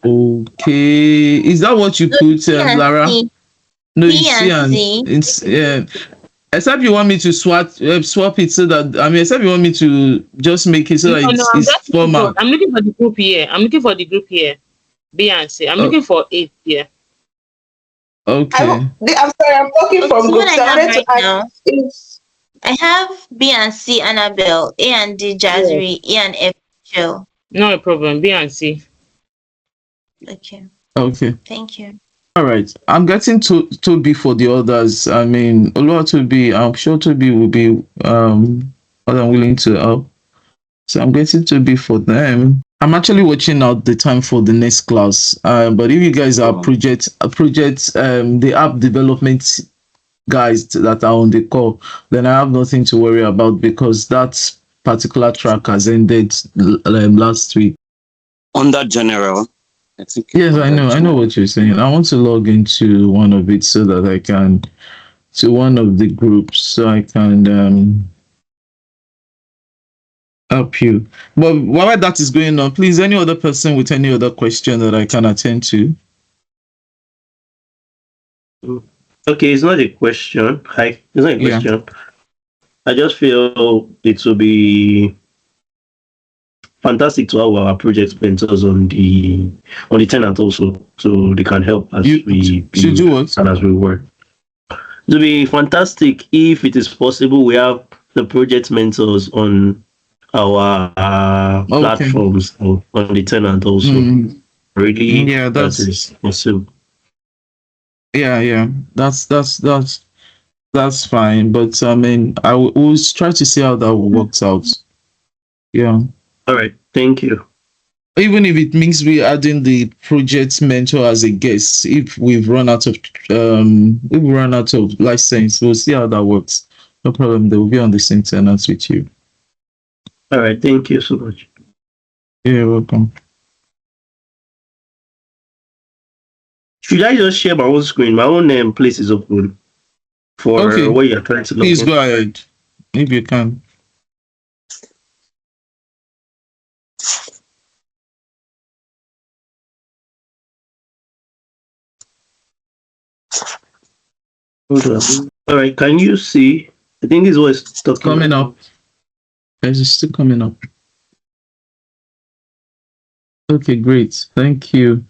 Okay, is that what you put, Lara? No, B it's C and and C. it's Except you want me to swap it so that except you want me to just make it so that No, I'm it's just formal. I'm looking for the group here. I'm looking for the group here. B and C. I'm Oh, looking for 8 here. okay. I'm sorry, I'm talking Okay, from so group. what I So I have wanted to right ask now, if I have B and C Annabelle, A and D yes. Jazzy, E and F Chill. No problem. B and C. Okay, Okay. thank you. All right. I'm getting to be for the others. I mean, Toby, I'm sure Toby will be more than willing to help. So I'm getting to be for them. I'm actually watching out the time for the next class. But if you guys are the app development guys that are on the call, then I have nothing to worry about because that particular track has ended last week. Under general, I think Yes, I under know. I know general. what you're saying. I want to log into one of it so that I can to one of the groups so I can help you. But while that is going on, please, any other person with any other question that I can attend to? Okay, it's not a question. Hi, it's not a Yeah. question. I just feel it will be fantastic to have our project mentors on the tenant also, so they can help as You we should do build what? and as we work. It will be fantastic if it is possible we have the project mentors on our Okay. platforms or on the tenant also. Mm, Really, yeah, that is possible. yeah. That's fine. But I mean, I will we'll try to see how that works out. Yeah. All right, thank you. Even if it means we adding the project mentor as a guest, if we run out of license, we'll see how that works. No problem. They will be on the same tenants with you. All right, thank you so much. You're welcome. Should I just share my own screen? My own place is open for Okay. what you're trying to log Please in. go ahead. If you can. Hold on. All right, can you see? I think this was talking Coming about. up. It's still coming up. Okay, great. Thank you.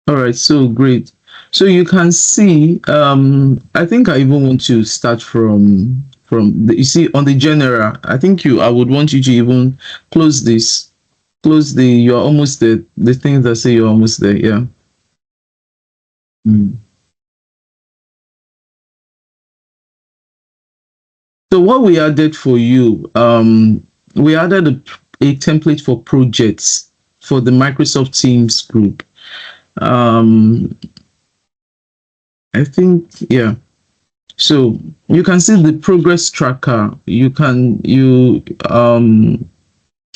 All right, so great. So you can see, I think I even want to start from the, you see on the general, I would want you to even close this, you're almost there, the things that say you're almost there, yeah. Mm. So what we added for you, we added a template for projects for the Microsoft Teams group. I think, yeah. So you can see the progress tracker.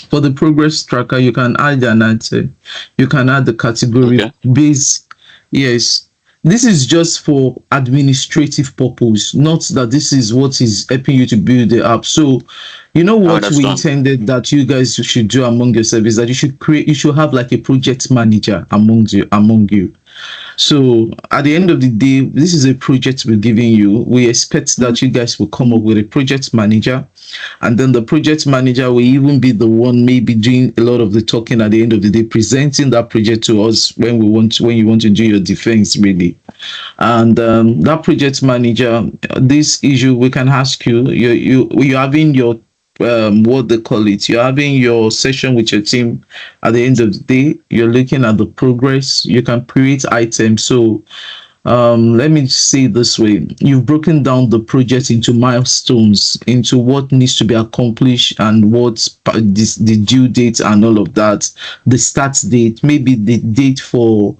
For the progress tracker, you can add an item. You can add the category base. Yes. This is just for administrative purpose, not that this is what is helping you to build the app. So, you know what we intended that you guys should do among yourselves is that you should have like a project manager among you. So at the end of the day, this is a project we're giving you. We expect that you guys will come up with a project manager, and then the project manager will even be the one maybe doing a lot of the talking at the end of the day, presenting that project to us when you want to do your defense really. And that project manager, this issue we can ask you're having your what they call it, you're having your session with your team. At the end of the day, you're looking at the progress. You can create items. So let me say it this way: you've broken down the project into milestones, into what needs to be accomplished and what's the due date and all of that, the start date, maybe the date for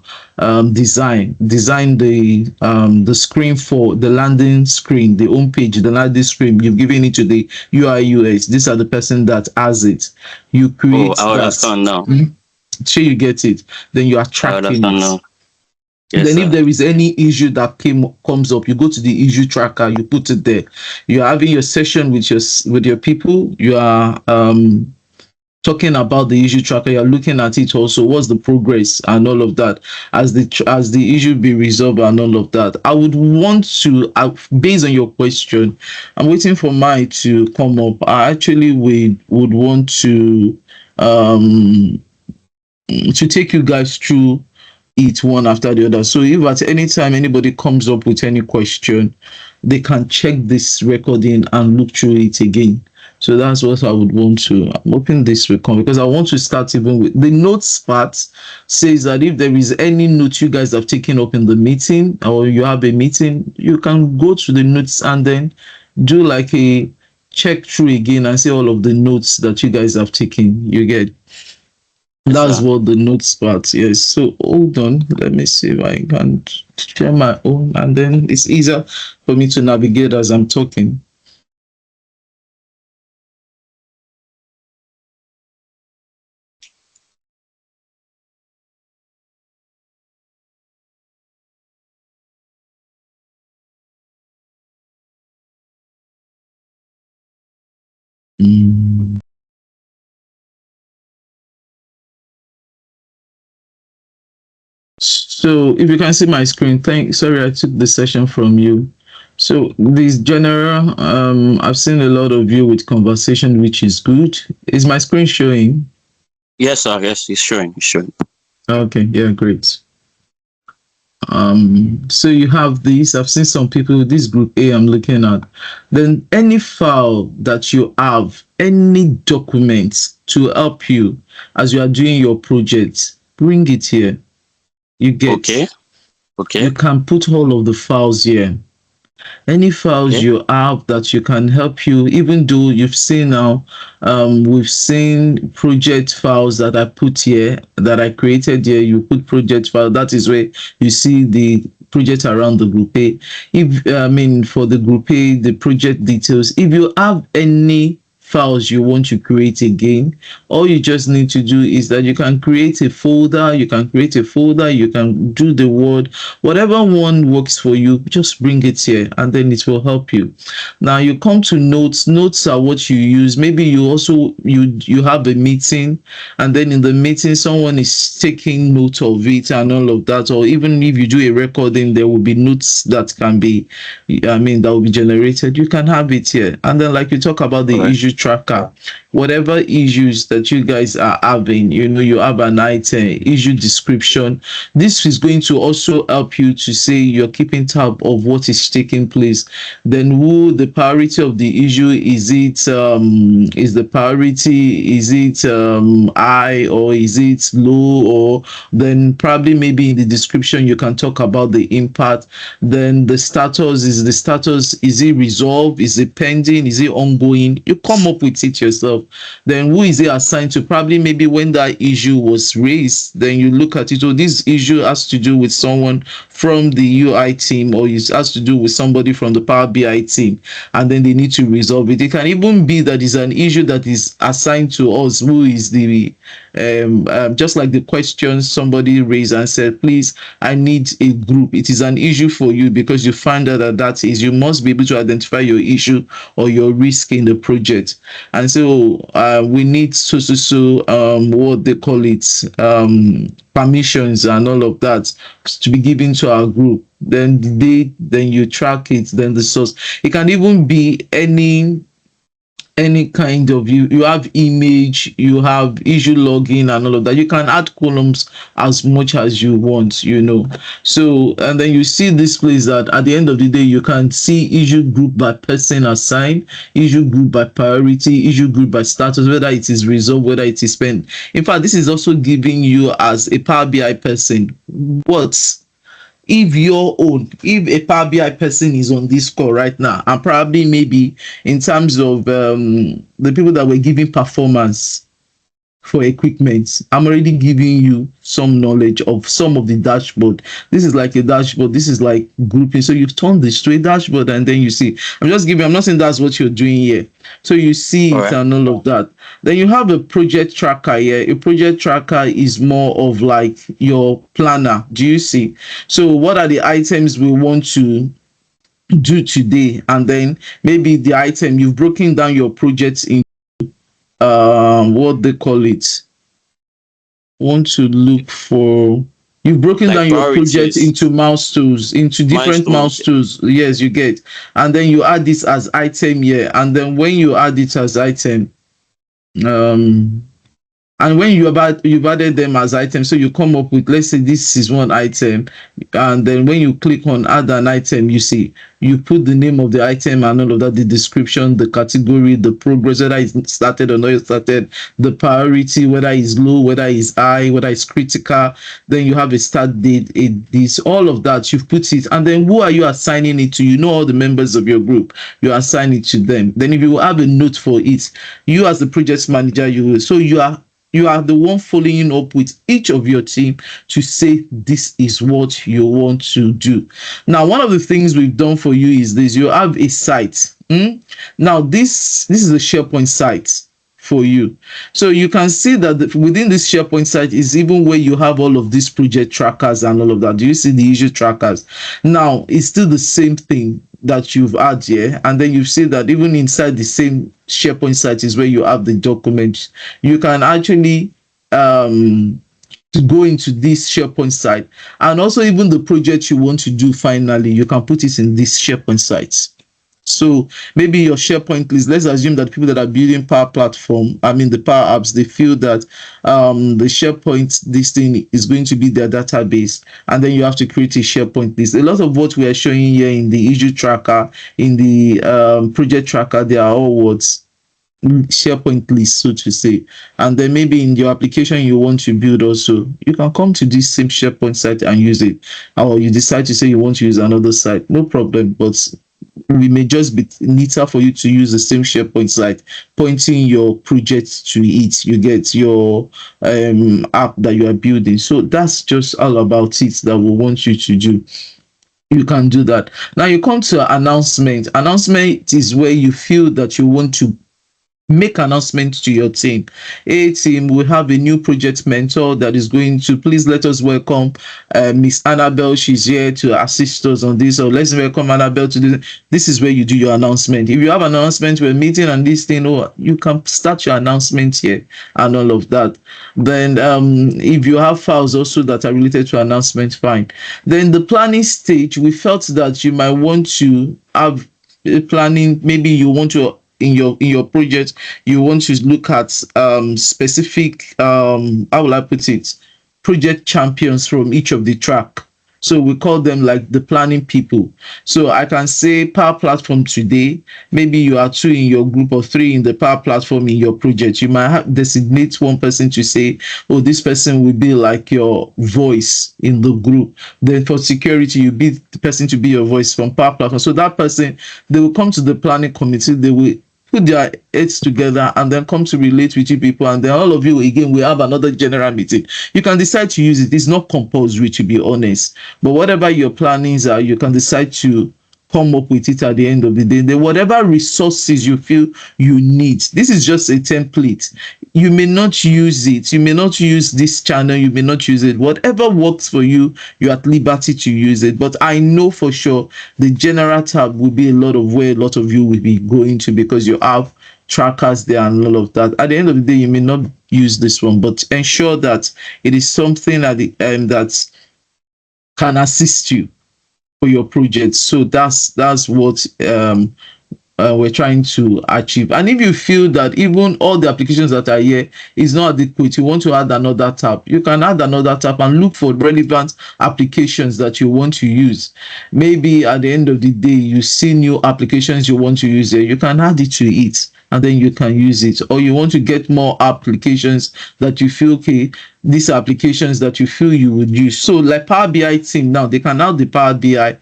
design the screen for the landing screen, the home page, the landing screen. You've given it to the UI UX. These are the person that has it. You create I understand now. So you get it. Then you are tracking it. Now. Yes, then sir. if there is any issue that comes up, you go to the issue tracker, you put it there. You're having your session with your people. You are talking about the issue tracker. You're looking at it also. What's the progress and all of that as the issue be resolved and all of that. I would want to, based on your question, I'm waiting for mine to come up. I actually would want to take you guys through it one after the other. So if at any time anybody comes up with any question, they can check this recording and look through it again. So that's what I would want to. I'm hoping this will come because I want to start even with the notes part. Says that if there is any note you guys have taken up in the meeting or you have a meeting, you can go to the notes and then do like a check through again and see all of the notes that you guys have taken. You get. That's what the notes part. Yes. So hold on. Let me see if I can share my own, and then it's easier for me to navigate as I'm talking. So if you can see my screen, sorry I took the session from you. So this general, I've seen a lot of you with conversation, which is good. Is my screen showing? Yes, sir. Yes, it's showing. It's showing. Okay, yeah, great. So you have this. I've seen some people, this group A I'm looking at. Then any file that you have, any documents to help you as you are doing your project, bring it here. You get. Okay. You can put all of the files here. Any files you have that you can help you, even though you've seen now, we've seen project files that I put here, that I created here. You put project file, that is where you see the project around the group A. If for the group A, the project details, if you have any files you want to create again, all you just need to do is that you can create a folder, you can do the word, whatever one works for you, just bring it here and then it will help you. Now you come to notes are what you use. Maybe you also you have a meeting and then in the meeting someone is taking note of it and all of that, or even if you do a recording, there will be notes that can be that will be generated. You can have it here. And then like you talk about the issue tracker, whatever issues that you guys are having, you have an item, issue description. This is going to also help you to say you're keeping tab of what is taking place. Then who the priority of the issue, is it high or is it low, or then probably maybe in the description you can talk about the impact. Then the status, is it resolved, is it pending, is it ongoing? You come up with it yourself. Then who is it assigned to? Probably maybe when that issue was raised, then you look at it, oh, this issue has to do with someone from the UI team, or it has to do with somebody from the Power BI team, and then they need to resolve it. It can even be that it's an issue that is assigned to us, who is the just like the question somebody raised and said, please, I need a group. It is an issue for you because you find out that is, you must be able to identify your issue or your risk in the project. And so we need what they call it, permissions and all of that to be given to our group. Then the date, then you track it, then the source. It can even be any kind of, you have image, you have issue login and all of that. You can add columns as much as you want, so, and then you see this place that at the end of the day you can see issue group by person assigned, issue group by priority, issue group by status, whether it is resolved, whether it is spent. In fact, this is also giving you, as a Power BI person, if a Power BI person is on this call right now, and probably maybe in terms of the people that were giving performance for equipment, I'm already giving you some knowledge of some of the dashboard. This is like a dashboard, this is like grouping. So you've turned this to a dashboard and then you see, I'm not saying that's what you're doing here. So you see it and all of that. Then you have a project tracker here. A project tracker is more of like your planner. Do you see? So what are the items we want to do today? And then maybe the item, you've broken down your projects in what they call it, want to look for, you've broken down your project into milestones, into different milestones. Yes, you get. And then you add this as item here. And then when you add it as item, And when you've added them as items, so you come up with, let's say this is one item, and then when you click on add an item, you see you put the name of the item and all of that, the description, the category, the progress, whether it's started or not started, the priority, whether it's low, whether it's high, whether it's critical. Then you have a start date, this, all of that you've put it, and then who are you assigning it to? You know all the members of your group, you assign it to them. Then if you have a note for it, you as the project manager, you are the one following up with each of your team to say this is what you want to do. Now, one of the things we've done for you is this: you have a site. Now, this is a SharePoint site for you. So you can see that within this SharePoint site is even where you have all of these project trackers and all of that. Do you see the issue trackers? Now, it's still the same thing that you've had here, and then you see that even inside the same SharePoint site is where you have the documents. You can actually to go into this SharePoint site, and also even the project you want to do finally, you can put it in this SharePoint site. So maybe your SharePoint list, let's assume that people that are building Power Platform, the Power Apps, they feel that the SharePoint, this thing is going to be their database, and then you have to create a SharePoint list. A lot of what we are showing here in the issue tracker, in the project tracker, they are all words. SharePoint list, so to say. And then maybe in your application you want to build also, you can come to this same SharePoint site and use it. Or you decide to say you want to use another site, no problem. But we may just be neater for you to use the same SharePoint site, pointing your project to it. You get your app that you are building. So that's just all about it that we want you to do. You can do that. Now you come to announcement. Announcement is where you feel that you want to make announcements to your team. Hey team, we have a new project mentor that is going to, please let us welcome Miss Annabelle. She's here to assist us on this. So let's welcome Annabelle to this. This is where you do your announcement. If you have an announcement, we're meeting and this thing, you can start your announcement here and all of that. Then if you have files also that are related to announcement, fine. Then the planning stage, we felt that you might want to have a planning. Maybe you want to, in your project, you want to look at specific how will I put it, project champions from each of the track. So we call them like the planning people. So I can say Power Platform today, maybe you are 2 in your group or 3 in the Power Platform in your project. You might have designate one person to say, oh, this person will be like your voice in the group. Then for security, you be the person to be your voice from Power Platform. So that person, they will come to the planning committee, they will put their heads together and then come to relate with you people, and then all of you again we have another general meeting. You can decide to use it. It's not compulsory, to be honest, but whatever your plannings are, you can decide to come up with it at the end of the day. Then whatever resources you feel you need, this is just a template. You may not use it, you may not use this channel, you may not use it. Whatever works for you, you're at liberty to use it. But I know for sure the general tab will be a lot of where a lot of you will be going to, because you have trackers there and all of that. At the end of the day, you may not use this one, but ensure that it is something at the end that can assist you for your project. So that's what we're trying to achieve. And if you feel that even all the applications that are here is not adequate, you want to add another tab, you can add another tab and look for relevant applications that you want to use. Maybe at the end of the day, you see new applications you want to use there, you can add it to it and then you can use it. Or you want to get more applications that you feel, okay, these applications that you feel you would use. So like Power BI team now, they can add the Power BI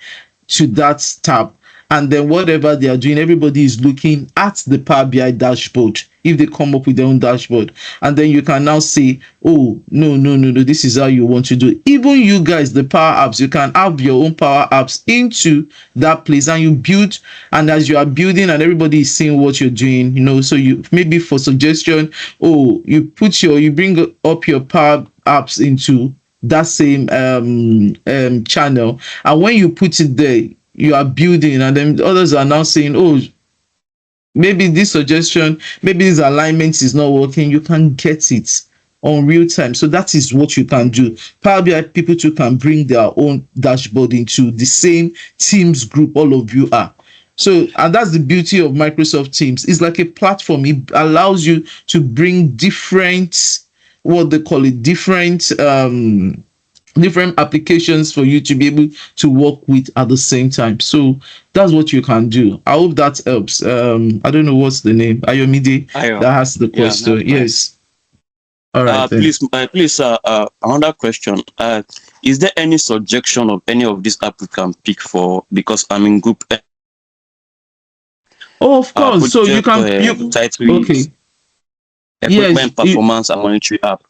to that tab. And then whatever they are doing, everybody is looking at the Power BI dashboard if they come up with their own dashboard. And then you can now say, oh, no, this is how you want to do it. Even you guys, the Power Apps, you can have your own Power Apps into that place and you build. And as you are building and everybody is seeing what you're doing, so you maybe for suggestion, you bring up your Power Apps into that same channel. And when you put it there, you are building, and then others are now saying, oh, maybe this suggestion, maybe this alignment is not working. You can get it on real time. So that is what you can do. Power BI people too can bring their own dashboard into the same Teams group all of you are. So, and that's the beauty of Microsoft Teams. It's like a platform. It allows you to bring different what they call it, different applications for you to be able to work with at the same time. So that's what you can do. I hope that helps. I don't know what's the name. Ayomide Ayo. that has the Yeah, question. that's fine. Yes. All right then. Please, another question. Is there any suggestion of any of these app we can pick for? Because I'm in group A. Oh, of course. So you Project can you title is okay. Yes. Equipment Performance and Monitoring App.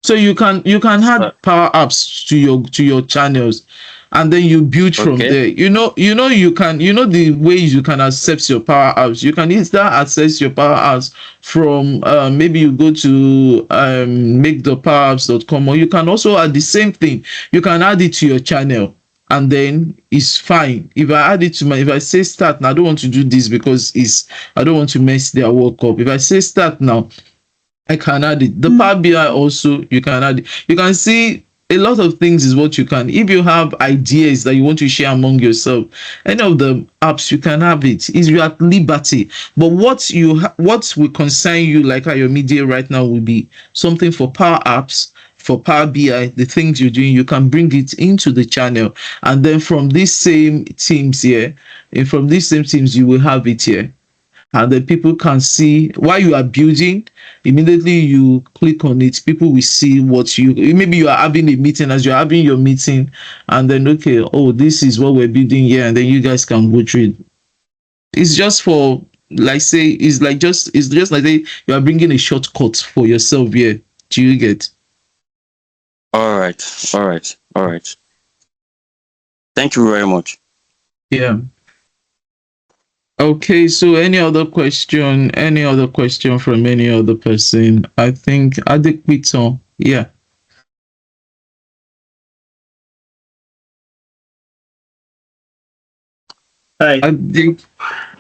So you can add power apps to your channels, and then you build from Okay. there. You know the ways you can access your power apps. You can either access your power apps from maybe you go to makethepowerapps.com, or you can also add the same thing. You can add it to your channel, and then it's fine. If I say start now, I don't want to do this because I don't want to mess their work up. If I say start now, I can add it. The Power BI also, you can add it. You can see a lot of things is what you can. If you have ideas that you want to share among yourself, any of the apps, you can have it. Is you at liberty. But what will concern you, like your media right now, will be something for Power Apps, for Power BI, the things you're doing, you can bring it into the channel. And then from these same teams here, and from these same teams, you will have it here, and then people can see while you are building. Immediately you click on it, people will see what maybe you are having a meeting. As you're having your meeting, and then okay, oh, this is what we're building here, and then you guys can go through it. It's just for, like, say, it's just like say you are bringing a shortcut for yourself here. Do you get? All right. All right. All right. Thank you very much. Yeah. Okay, so any other question? Any other question from any other person? I think Adequito. Yeah. Hi. Adek,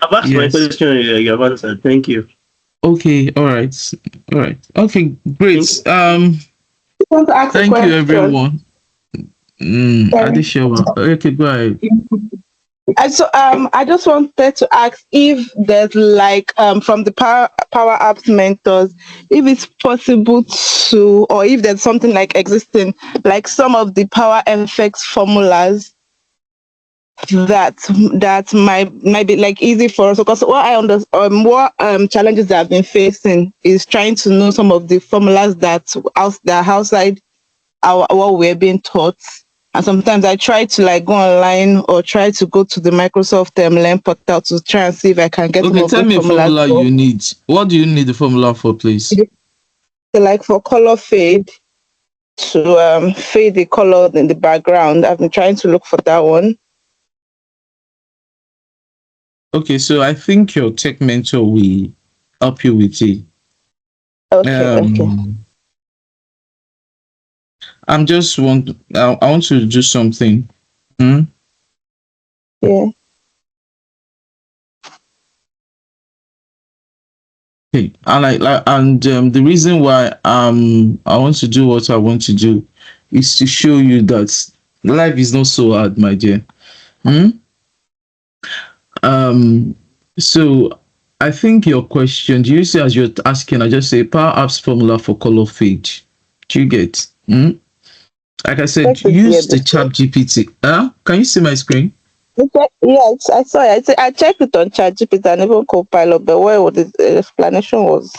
I've asked my yes. question. You have answered. Thank you. Okay, all right. All right. Okay, great. I want to ask a Thank you question. everyone. Adeshewa. Okay, go ahead. I just wanted to ask if there's like from the power apps mentors, if it's possible to, or if there's something like existing, like some of the power effects formulas that might be like easy for us, because what I understand, what challenges that I've been facing is trying to know some of the formulas that are outside what we're being taught. And sometimes I try to like go online or try to go to the Microsoft Learn portal to try and see if I can get some Okay, of tell those me a formulas. formula you need. What do you need the formula for, please? So like for color fade, to fade the color in the background. I've been trying to look for that one. Okay, so I think your tech mentor will help you with it. Okay. I want to do something. Hmm? Yeah. Okay, and the reason why I want to do what I want to do is to show you that life is not so hard, my dear. Hmm? Um, so I think your question, do you see, as you're asking, I just say Power Apps formula for color fade. Do you get? Hmm? Like I said, Check it here use the before. chat GPT. Can you see my screen? Yes, I saw it. I checked it on ChatGPT and even Copilot, but what the explanation was.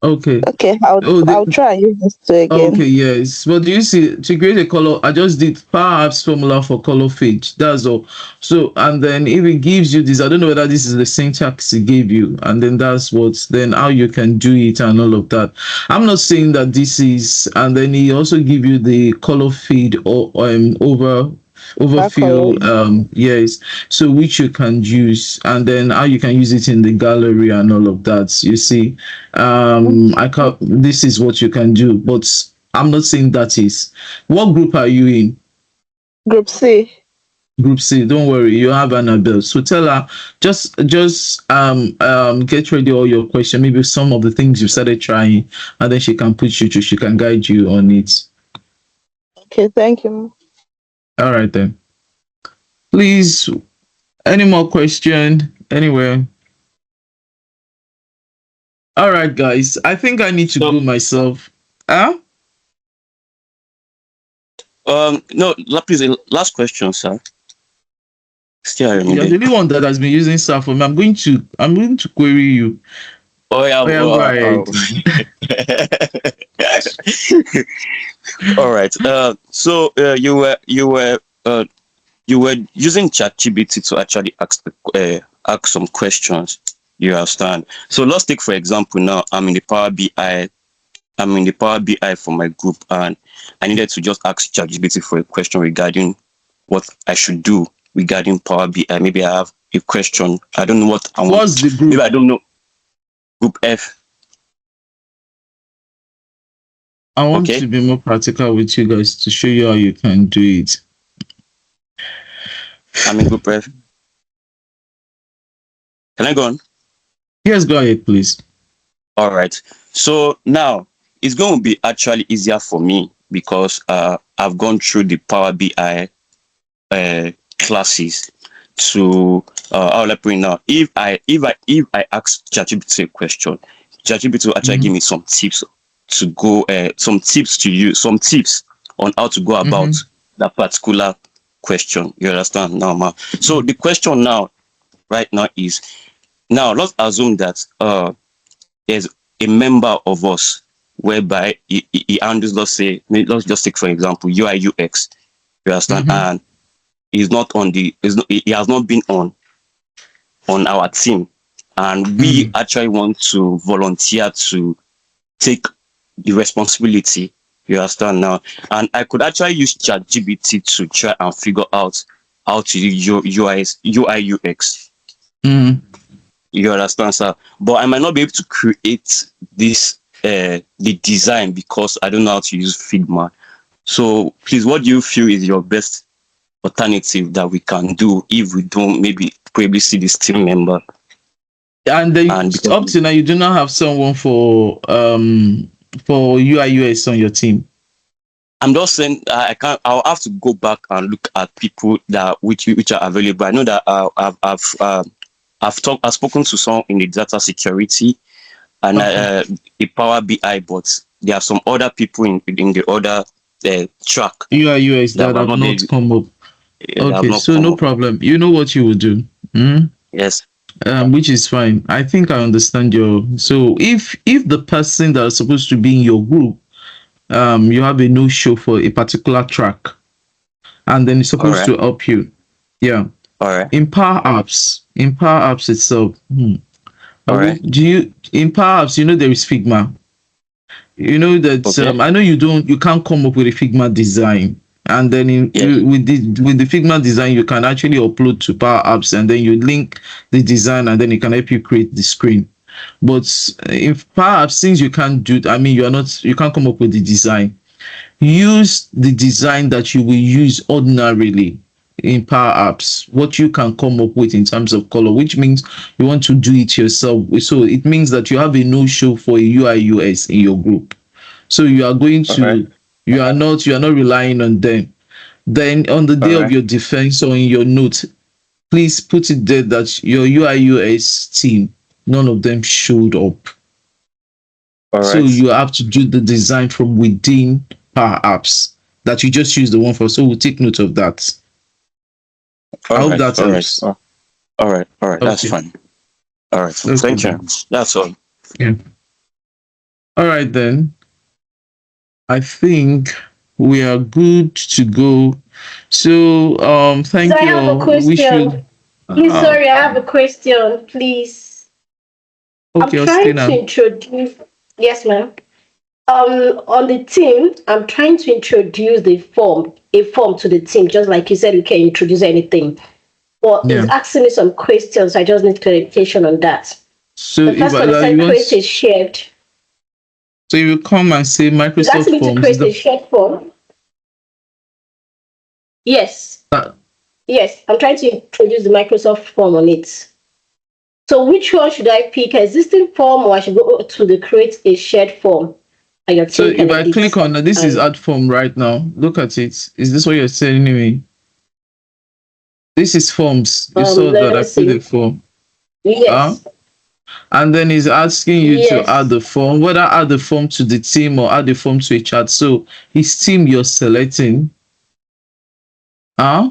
Okay. Okay, Oh, I'll try and use this too okay, again. yes. But do you see, to create a color, I just did Power Apps formula for color fade. That's all. So, and then if it gives you this, I don't know whether this is the syntax it gave you, and then that's then how you can do it and all of that. I'm not saying that this is, and then he also give you the color fade or That color. overfill, yes, so which you can use, and then how you can use it in the gallery and all of that, you see. I can't, this is what you can do, but I'm not saying that is. What group are you in? Group C. Group C. Don't worry, you have Annabelle, so tell her, just get ready all your question, maybe some of the things you started trying, and then she can put you through, she can guide you on it. Okay, thank you. All right then, please, any more question anywhere? All right, guys. I think I need to So- go myself. Huh? No, please, last question, sir. Still, You're the only one that has been using SAP for me. I'm going to query you. Oh yeah. Oh, yeah, go ahead. All right. So you were using ChatGPT to actually ask some questions. You understand? So let's take for example now. I'm in the Power BI. I'm in the Power BI for my group, and I needed to just ask ChatGPT for a question regarding what I should do regarding Power BI. Maybe I have a question. I don't know what I want. What's the group? Maybe I don't know. Group F. I want Okay. to be more practical with you guys to show you how you can do it. I'm in Group F. Can I go on? Yes, go ahead, please. All right. So now it's going to be actually easier for me because I've gone through the Power BI classes to how will I put it now? If I ask ChatGPT a question, ChatGPT will actually give me some tips to go some tips to use, some tips on how to go about that particular question. You understand now, ma? So the question now, right now is, now let's assume that there's a member of us whereby he handles, let's let's just take for example UI UX. You understand? And he's not on the he has not been on our team, and we actually want to volunteer to take the responsibility. You understand now? And I could actually use ChatGPT to try and figure out how to do UI UX. You understand, sir? But I might not be able to create this the design because I don't know how to use Figma. So please, what do you feel is your best alternative that we can do if we don't maybe probably see this team member? And up to now, you do not have someone for UI UX on your team. I'm just saying I'll have to go back and look at people that which are available. I know that I've spoken to some in the data security and the Power BI, but there are some other people in the other track UI UX that have not come up. Okay, so no problem. You know what you will do. Yes. Which is fine. I think I understand your. So if the person that is supposed to be in your group, you have a no show for a particular track, and then it's supposed to help you. Yeah. All right. In Power Apps itself. All right. In Power Apps, there is Figma. You know that I know you can't come up with a Figma design, and then with the Figma design you can actually upload to Power Apps, and then you link the design, and then it can help you create the screen. But if Power Apps, since you can't do, you can't come up with the design, use the design that you will use ordinarily in Power Apps, what you can come up with in terms of color, which means you want to do it yourself. So it means that you have a no-show for a UI UX in your group. So you are going to, you are not relying on them. Then on the day of your defense or in your note, please put it there that your UI UX team, none of them showed up. So you have to do the design from within Power Apps that you just use the one for. So we'll take note of that. I hope that helps. All right. That's fine. All right. Okay. Thank you. That's all. Yeah. All right then. I think we are good to go. So thank you. I have a question. Sorry, I have a question, please. Okay, I'm trying to introduce. Yes, ma'am. On the team, I'm trying to introduce a form to the team, just like you said, we can introduce anything. But it's asking me some questions. I just need clarification on that. So the first one is create a shared. So you come and say Microsoft Forms. To create a shared form. Yes. Yes, I'm trying to introduce the Microsoft form on it. So which one should I pick? Existing form, or I should go to the create a shared form? So if I click on this is add form right now. Look at it. Is this what you're telling me? This is forms. You saw that I put the form. Yes. and then he's asking you to add Yes. the form, whether add the form to the team or add the form to a chat. So his team you're selecting. Huh?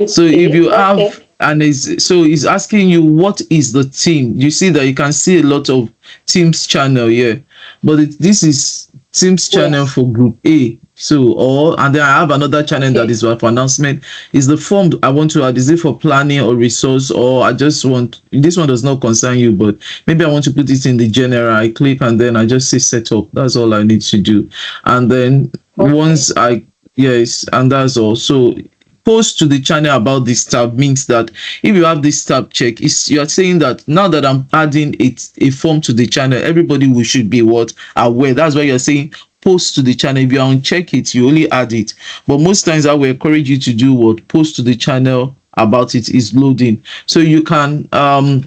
So if Okay. you have, Okay. and so he's asking you what is the team. You see that you can see a lot of teams channel here, but this is teams channel Yes. for group A. So and then I have another channel that Okay. is for announcement. Is the form I want to add, is it for planning or resource, or I just want, this one does not concern you, but maybe I want to put it in the general. I click and then I just say setup. That's all I need to do. And then Okay. once I, yes, and that's all. So post to the channel about this tab means that if you have this tab check, you are saying that now that I'm adding a form to the channel, everybody will should be what aware. That's why you're saying post to the channel. If you uncheck it, you only add it. But most times I will encourage you to do what post to the channel about it is loading. So you can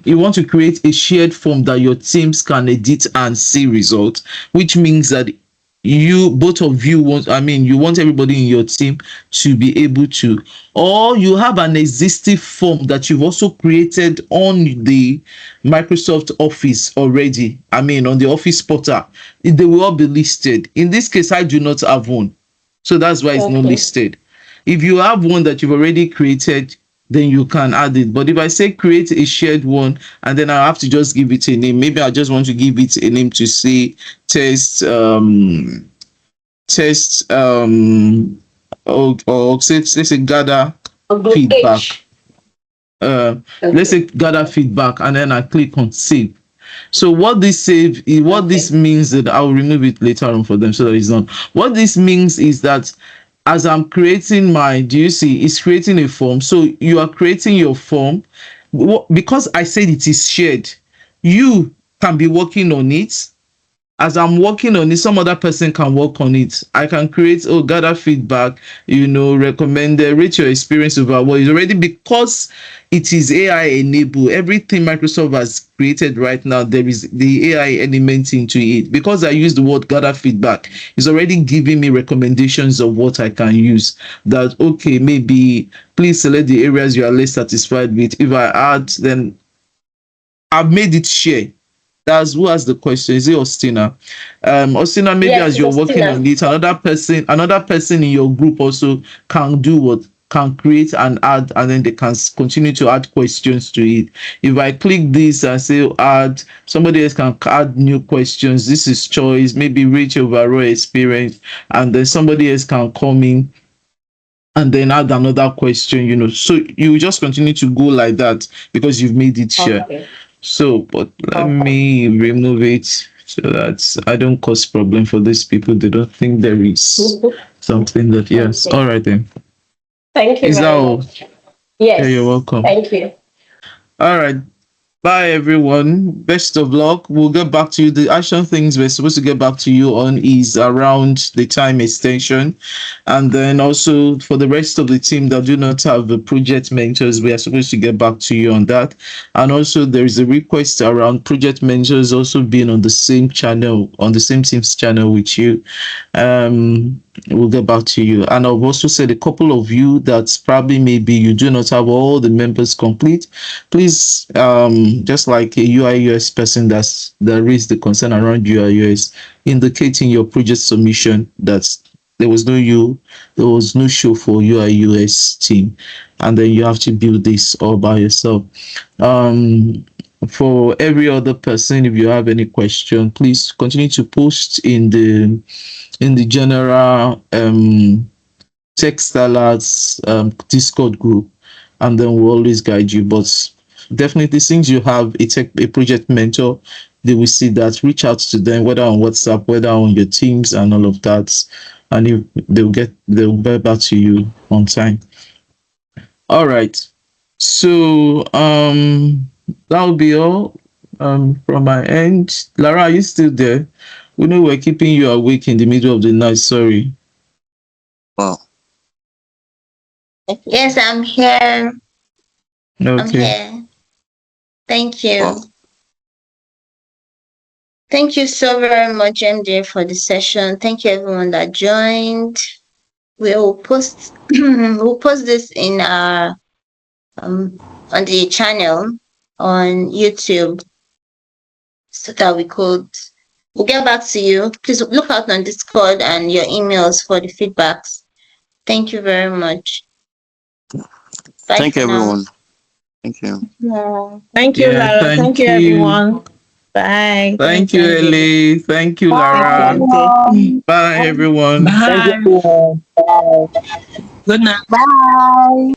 you want to create a shared form that your teams can edit and see results, which means that you both of you want, I mean, you want everybody in your team to be able to, or you have an existing form that you've also created on the Microsoft Office already, I mean on the Office portal. They will all be listed. In this case I do not have one, so that's why it's not Okay. listed. If you have one that you've already created, then you can add it. But if I say create a shared one and then I have to just give it a name, maybe I just want to give it a name to say test test or say, let's say gather Group feedback. H. Let's say Okay. gather feedback, and then I click on save. So what this what this Okay. means, that I'll remove it later on for them so that it's not. What this means is that as I'm creating my, do you see, it's creating a form. So you are creating your form. Because I said it is shared, you can be working on it. As I'm working on it, some other person can work on it. I can create, gather feedback, recommend, rate your experience overall. It's already, because it is AI enabled. Everything Microsoft has created right now, there is the AI element into it. Because I use the word gather feedback, it's already giving me recommendations of what I can use. That, okay, maybe please select the areas you are less satisfied with. If I add, then I've made it share. That's who asked the question. Is it Ostina? Ostina, maybe Yes, as it's you're working on Justina. it, another person in your group also can do what, can create and add, and then they can continue to add questions to it. If I click this and say add, somebody else can add new questions. This is choice, maybe reach overall experience, and then somebody else can come in and then add another question. So you just continue to go like that because you've made it share. Okay. So, but let Okay. me remove it so that I don't cause problem for these people. They don't think there is something that, yes. Okay. All right then. Thank you Is that very all? much. Yeah, you're Yes. welcome. Thank you. All right. Bye, everyone. Best of luck. We'll get back to you. The action things we're supposed to get back to you on is around the time extension. And then also for the rest of the team that do not have the project mentors, we are supposed to get back to you on that. And also there is a request around project mentors also being on the same channel, on the same team's channel with you. We'll get back to you. And I've also said a couple of you that probably maybe you do not have all the members complete. Please, just like a UI UX person that raised the concern around UI UX, indicate in your project submission that there was no show for UI UX team, and then you have to build this all by yourself. For every other person, if you have any question, please continue to post in the general Techstylers Discord group, and then we'll always guide you. But definitely, since you have a project mentor, they will see that. Reach out to them, whether on WhatsApp, whether on your Teams, and all of that, and if they'll get back to you on time. All right. So that'll be all from my end. Lara, are you still there? We know we're keeping you awake in the middle of the night. Sorry. Wow. Yes, I'm here. I'm Okay. here. Thank you. Wow. Thank you so very much, MJ, for the session. Thank you everyone that joined. We'll post we'll post this in our on the channel on YouTube. so that we'll get back to you. Please look out on Discord and your emails for the feedbacks. Thank you very much. Bye Thank for you, now. everyone. Thank you. Yeah. Thank you, Yeah, Lara. Thank you, everyone. Bye. Thank you, Thanks, Angela. Ellie. Thank you, Bye, Lara. everyone. Bye, everyone. Bye. Thank you. Good night. Bye.